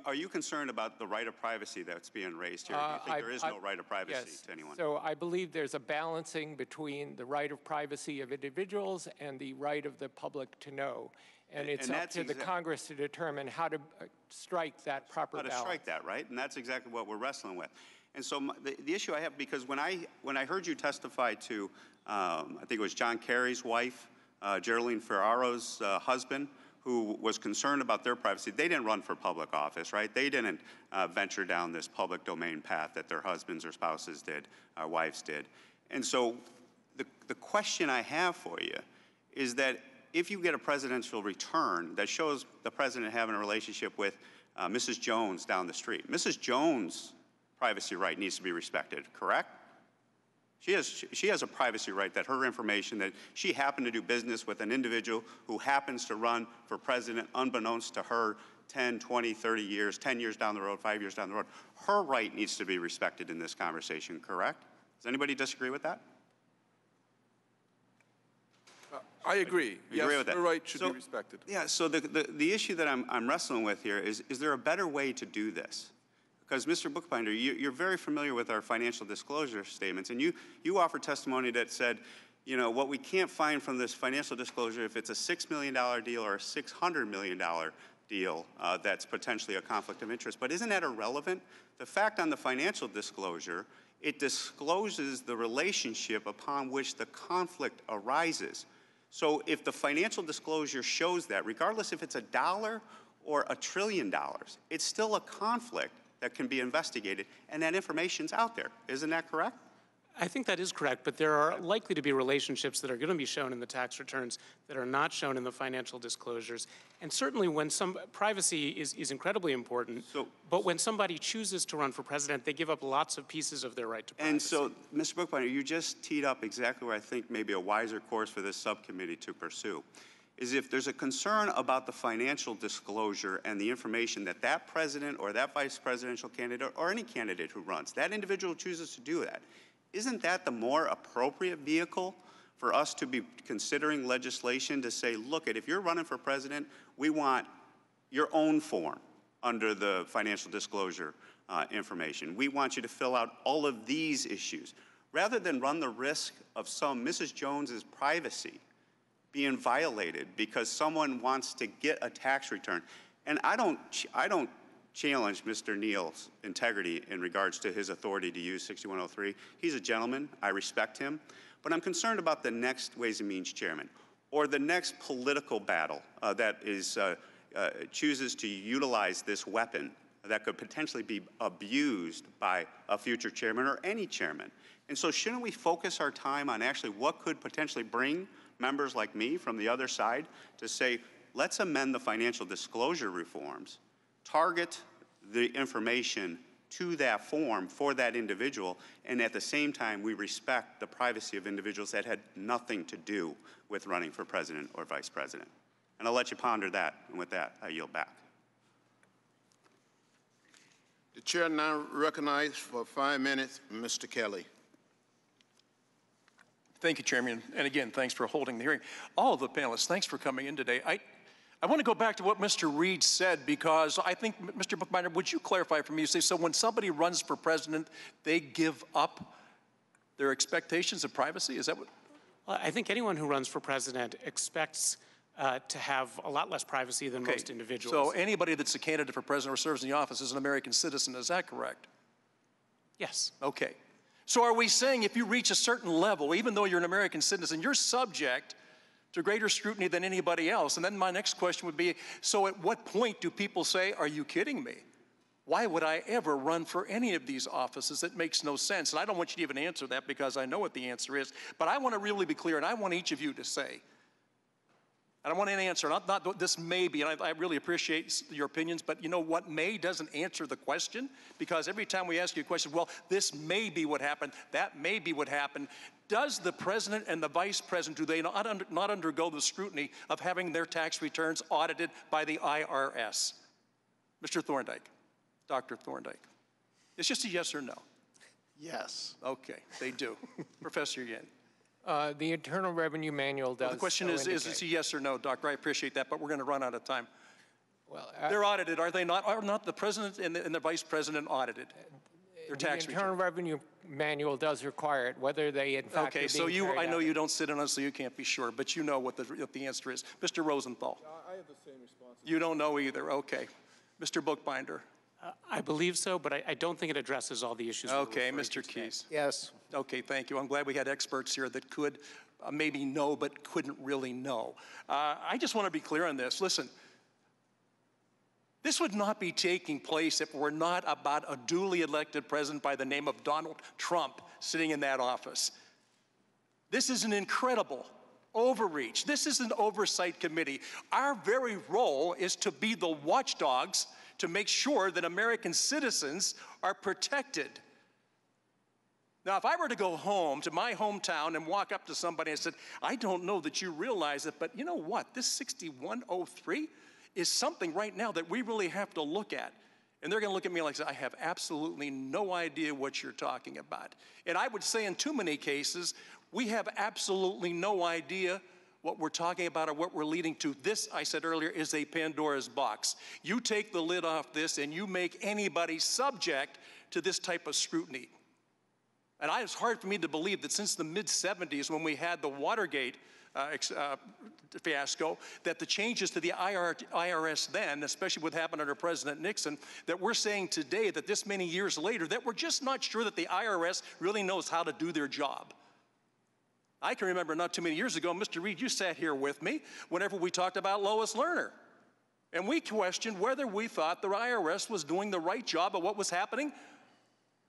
Are you concerned about the right of privacy that's being raised here? Do you think there is no right of privacy to anyone? So I believe there's a balancing between the right of privacy of individuals and the right of the public to know. And it's up to the Congress to determine how to strike that proper balance. How to strike that, right? And that's exactly what we're wrestling with. And so the issue I have, because when I heard you testify to, I think it was John Kerry's wife, Geraldine Ferraro's husband, who was concerned about their privacy, they didn't run for public office, right? They didn't venture down this public domain path that their husbands or spouses did, wives did. And so the question I have for you is that if you get a presidential return that shows the president having a relationship with Mrs. Jones down the street, Mrs. Jones' privacy right needs to be respected, correct? She has a privacy right that her information, that she happened to do business with an individual who happens to run for president unbeknownst to her 10, 20, 30 years, 10 years down the road, 5 years down the road. Her right needs to be respected in this conversation, correct? Does anybody disagree with that? I agree. You agree with that? Her right should be respected. Yeah, so the issue that I'm wrestling with here is there a better way to do this? Because, Mr. Bookbinder, you're very familiar with our financial disclosure statements, and you offered testimony that said, you know, what we can't find from this financial disclosure, if it's a $6 million deal or a $600 million deal, that's potentially a conflict of interest. But isn't that irrelevant? The fact on the financial disclosure, it discloses the relationship upon which the conflict arises. So if the financial disclosure shows that, regardless if it's $1 or $1 trillion, it's still a conflict that can be investigated, and that information's out there. Isn't that correct? I think that is correct, but there are likely to be relationships that are going to be shown in the tax returns that are not shown in the financial disclosures. And certainly when privacy is incredibly important, but when somebody chooses to run for president, they give up lots of pieces of their right to privacy. And so, Mr. Bookbinder, you just teed up exactly where I think maybe a wiser course for this subcommittee to pursue, is if there's a concern about the financial disclosure and the information that that president or that vice presidential candidate or any candidate who runs, that individual chooses to do that, isn't that the more appropriate vehicle for us to be considering legislation to say, look, if you're running for president, we want your own form under the financial disclosure information. We want you to fill out all of these issues. Rather than run the risk of some Mrs. Jones's privacy being violated because someone wants to get a tax return. And I don't challenge Mr. Neal's integrity in regards to his authority to use 6103. He's a gentleman. I respect him. But I'm concerned about the next Ways and Means chairman or the next political battle that is, chooses to utilize this weapon that could potentially be abused by a future chairman or any chairman. And so shouldn't we focus our time on actually what could potentially bring members like me from the other side to say, let's amend the financial disclosure reforms, target the information to that form for that individual, and at the same time, we respect the privacy of individuals that had nothing to do with running for president or vice president. And I'll let you ponder that, and with that, I yield back. The chair now recognizes for 5 minutes Mr. Kelly. Thank you, Chairman. And again, thanks for holding the hearing. All of the panelists, thanks for coming in today. I want to go back to what Mr. Reed said, because I think, Mr. Bookbinder, would you clarify for me? You say, so when somebody runs for president, they give up their expectations of privacy? Is that what? Well, I think anyone who runs for president expects to have a lot less privacy than most individuals. So anybody that's a candidate for president or serves in the office is an American citizen, is that correct? Yes. Okay. So are we saying if you reach a certain level, even though you're an American citizen, you're subject to greater scrutiny than anybody else? And then my next question would be, so at what point do people say, are you kidding me? Why would I ever run for any of these offices? It makes no sense. And I don't want you to even answer that because I know what the answer is. But I want to really be clear, and I want each of you to say, I don't want an answer, not this may be, and I really appreciate your opinions, but you know what, may doesn't answer the question, because every time we ask you a question, well, this may be what happened, that may be what happened. Does the president and the vice president, do they not undergo the scrutiny of having their tax returns audited by the IRS? Mr. Thorndike, Dr. Thorndike. It's just a yes or no. Yes. Okay, they do. Professor Yin. The Internal Revenue Manual does. Well, the question is it a yes or no, Doctor? I appreciate that, but we're going to run out of time. Well, they're audited, are they not? Are not the president and the vice president audited? Their tax The Internal Revenue Manual does require it, whether they in fact okay, are being so I know out. you don't sit on it, so you can't be sure, but you know what the answer is. Mr. Rosenthal. I have the same response. You don't know either. Okay. Mr. Bookbinder. I believe so, but I don't think it addresses all the issues. Okay, Mr. Keyes. Yes. Okay, thank you. I'm glad we had experts here that could maybe know but couldn't really know. I just want to be clear on this. Listen, this would not be taking place if we're not about a duly elected president by the name of Donald Trump sitting in that office. This is an incredible overreach. This is an oversight committee. Our very role is to be the watchdogs to make sure that American citizens are protected. Now, if I were to go home to my hometown and walk up to somebody and said, I don't know that you realize it, but you know what? This 6103 is something right now that we really have to look at. And they're going to look at me like, I have absolutely no idea what you're talking about. And I would say in too many cases, we have absolutely no idea what we're talking about or what we're leading to. This, I said earlier, is a Pandora's box. You take the lid off this and you make anybody subject to this type of scrutiny. And it's hard for me to believe that since the mid-'70s, when we had the Watergate fiasco, that the changes to the IRS then, especially what happened under President Nixon, that we're saying today that this many years later, that we're just not sure that the IRS really knows how to do their job. I can remember not too many years ago, Mr. Reed, you sat here with me whenever we talked about Lois Lerner. And we questioned whether we thought the IRS was doing the right job of what was happening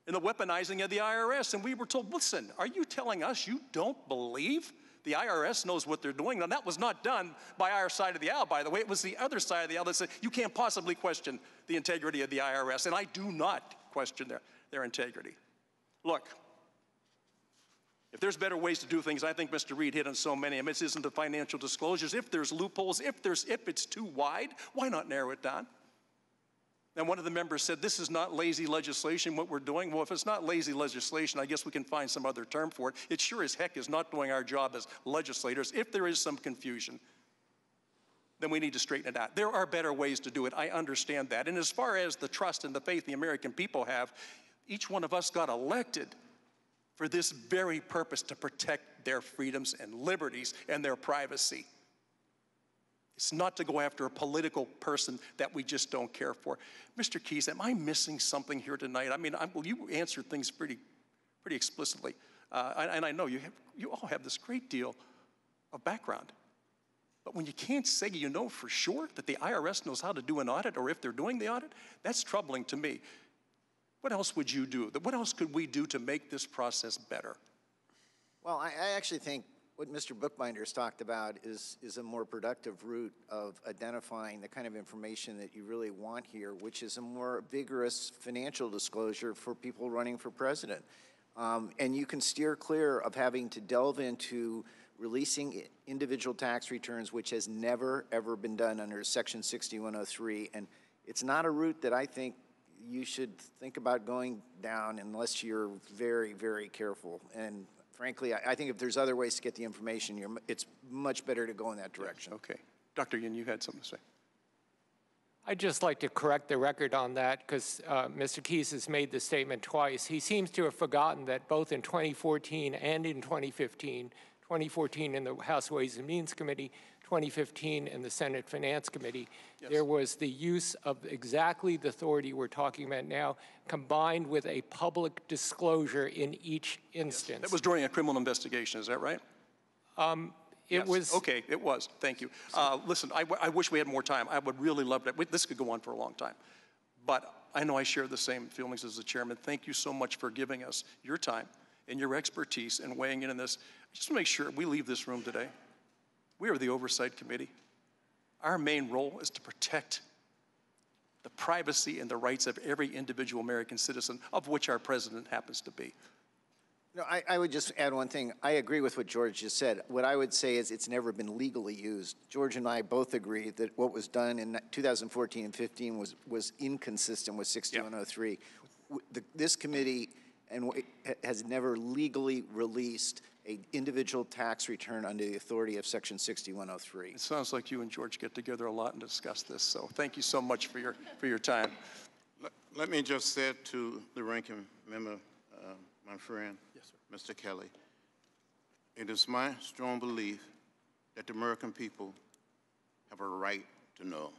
in the weaponizing of the IRS. And we were told, listen, are you telling us you don't believe the IRS knows what they're doing? Now, that was not done by our side of the aisle, by the way. It was the other side of the aisle that said, you can't possibly question the integrity of the IRS. And I do not question their integrity. Look, if there's better ways to do things, I think Mr. Reed hit on so many. I mean, this isn't the financial disclosures. If there's loopholes, if it's too wide, why not narrow it down? And one of the members said, this is not lazy legislation, what we're doing. Well, if it's not lazy legislation, I guess we can find some other term for it. It sure as heck is not doing our job as legislators. If there is some confusion, then we need to straighten it out. There are better ways to do it. I understand that. And as far as the trust and the faith the American people have, each one of us got elected for this very purpose, to protect their freedoms and liberties and their privacy. It's not to go after a political person that we just don't care for. Mr. Keyes, am I missing something here tonight? I mean, well, you answered things pretty explicitly. And I know you all have this great deal of background. But when you can't say you know for sure that the IRS knows how to do an audit, or if they're doing the audit, that's troubling to me. What else would you do? What else could we do to make this process better? Well, I actually think what Mr. Bookbinder's talked about is a more productive route of identifying the kind of information that you really want here, which is a more vigorous financial disclosure for people running for president. And you can steer clear of having to delve into releasing individual tax returns, which has never, ever been done under Section 6103. And it's not a route that I think you should think about going down unless you're very, very careful. And frankly, I think if there's other ways to get the information, it's much better to go in that direction. Okay. Dr. Yin, you had something to say. I'd just like to correct the record on that, because Mr. Keyes has made the statement twice. He seems to have forgotten that both in 2014 and in 2015, 2014 in the House Ways and Means Committee, 2015 in the Senate Finance Committee, yes, there was the use of exactly the authority we're talking about now, combined with a public disclosure in each instance. Yes. That was during a criminal investigation, is that right? It was. Okay, it was. Thank you. Listen, I wish we had more time. I would really love that. This could go on for a long time. But I know I share the same feelings as the chairman. Thank you so much for giving us your time and your expertise and weighing in on this. Just to make sure we leave this room today, we are the Oversight Committee. Our main role is to protect the privacy and the rights of every individual American citizen, of which our president happens to be. No, I would just add one thing. I agree with what George just said. What I would say is it's never been legally used. George and I both agree that what was done in 2014 and 15 was inconsistent with 6103. Yeah. This committee has never legally released an individual tax return under the authority of Section 6103. It sounds like you and George get together a lot and discuss this, so thank you so much for your time. Let me just say to the ranking member, my friend, yes, sir, Mr. Kelly, it is my strong belief that the American people have a right to know.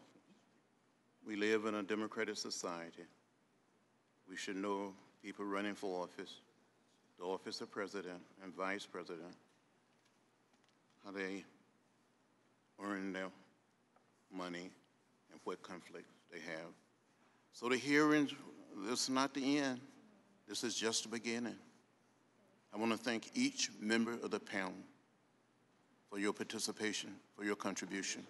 We live in a democratic society. We should know people running for office, the office of president and vice president, how they earn their money and what conflicts they have. So the hearings, this is not the end. This is just the beginning. I want to thank each member of the panel for your participation, for your contribution.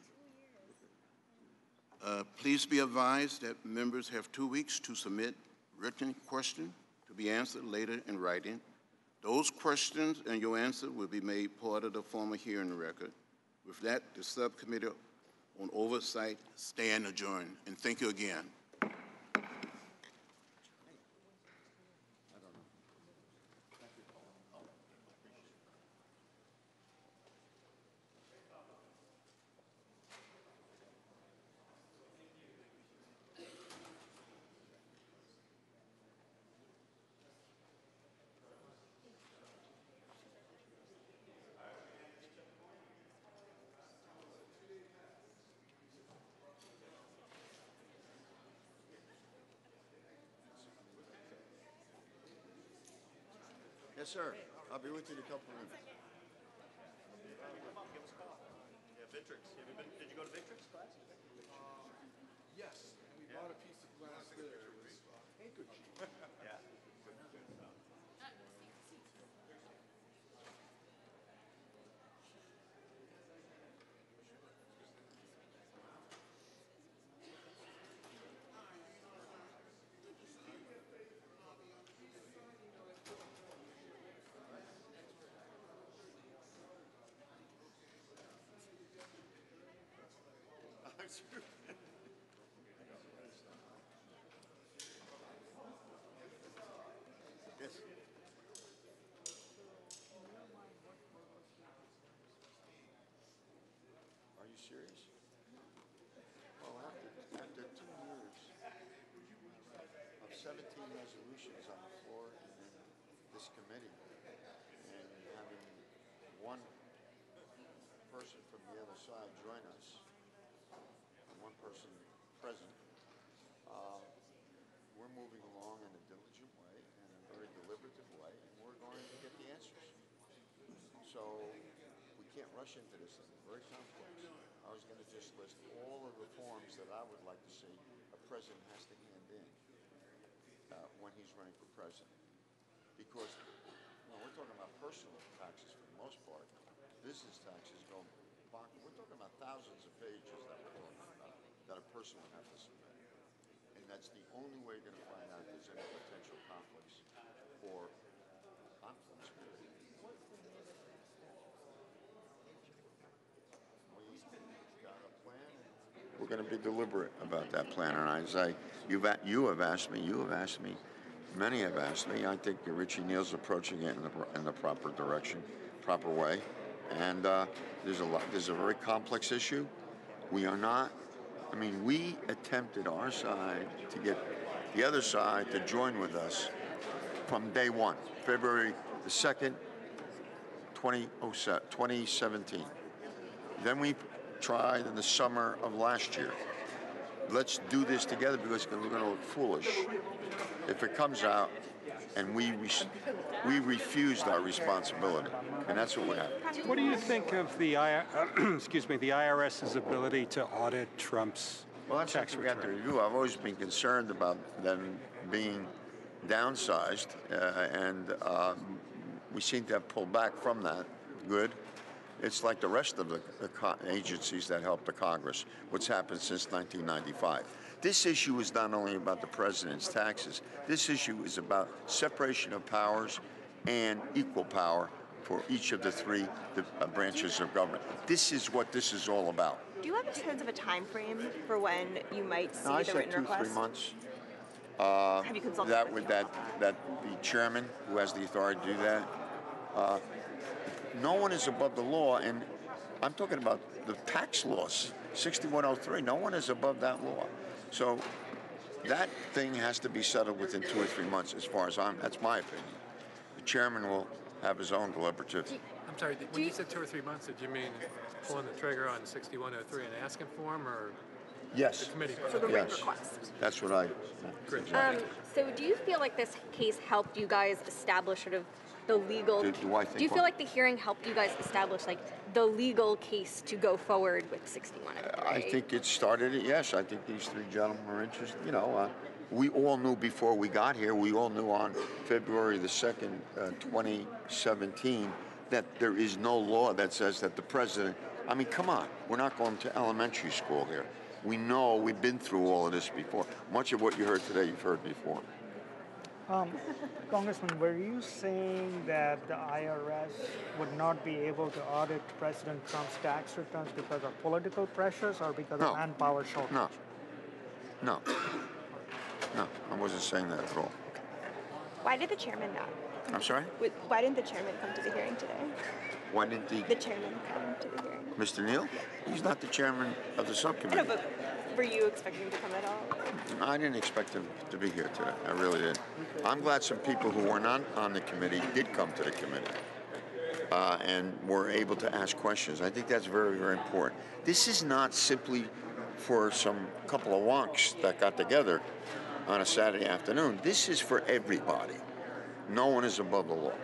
Please be advised that members have 2 weeks to submit written questions to be answered later in writing. Those questions and your answer will be made part of the formal hearing record. With that, the subcommittee on oversight stand adjourned. And thank you again. Yes, sir. I'll be with you in a couple of minutes. Yeah, Victrix. Did you go to Victrix class? Yes, and we bought a piece of glass there. It was handkerchief. Yeah. Yes. Are you serious? Well, after 2 years of 17 resolutions on the floor and then this committee, one person from the other side join us, one person present. We're moving along in a diligent way and a very deliberative way, and we're going to get the answers. So we can't rush into this thing. It's very complex. I was going to just list all of the forms that I would like to see a president has to hand in when he's running for president. Because when we're talking about personal taxes for the most part, business taxes go back. We're talking about thousands of pages that we're talking about that a person would have to submit. And that's the only way you're going to find out if there's any potential conflicts or conflicts. We've got a plan. We're going to be deliberate about that plan. And I say, you have asked me, many have asked me. I think Richie Neal's approaching it in the proper direction, proper way. And there's a very complex issue. We are not. I mean, we attempted our side to get the other side to join with us from day one, February the 2nd, 2017. Then we tried in the summer of last year. Let's do this together because we're going to look foolish if it comes out and we refused our responsibility, and that's what we have. What do you think of the the IRS's ability to audit Trump's tax return? To review. I've always been concerned about them being downsized, and we seem to have pulled back from that. Good. It's like the rest of the agencies that help the Congress, what's happened since 1995. This issue is not only about the president's taxes. This issue is about separation of powers and equal power for each of the three branches of government. This is what this is all about. Do you have a sense of a time frame for when you might see I the said written request? 2-3 months. Have you consulted with that the chairman who has the authority to do that. No one is above the law, and I'm talking about the tax laws, 6103. No one is above that law. So that thing has to be settled within 2 or 3 months, as far as that's my opinion. The chairman will have his own deliberative. I'm sorry, when you said 2 or 3 months, did you mean pulling the trigger on 6103 and asking for him, or yes. the committee? So the yes. request. That's what I. So do you feel like this case helped you guys establish sort of the legal? Do I think? Do you feel like the hearing helped you guys establish like the legal case to go forward with 6103? I think it started it. Yes, I think these three gentlemen are interested. You know, we all knew before we got here. We all knew on February the 2nd, 2017, that there is no law that says that the president. I mean, come on. We're not going to elementary school here. We know we've been through all of this before. Much of what you heard today, you've heard before. Congressman, were you saying that the IRS would not be able to audit President Trump's tax returns because of political pressures or because of manpower shortage? No, I wasn't saying that at all. Why did the chairman not? I'm sorry? Why didn't the chairman come to the hearing today? Why didn't the chairman come to the hearing? Mr. Neal? He's not the chairman of the subcommittee. I know, but were you expecting him to come at all? I didn't expect him to be here today. I really didn't. I'm glad some people who were not on the committee did come to the committee and were able to ask questions. I think that's very, very important. This is not simply for some couple of wonks that got together on a Saturday afternoon. This is for everybody. No one is above the law.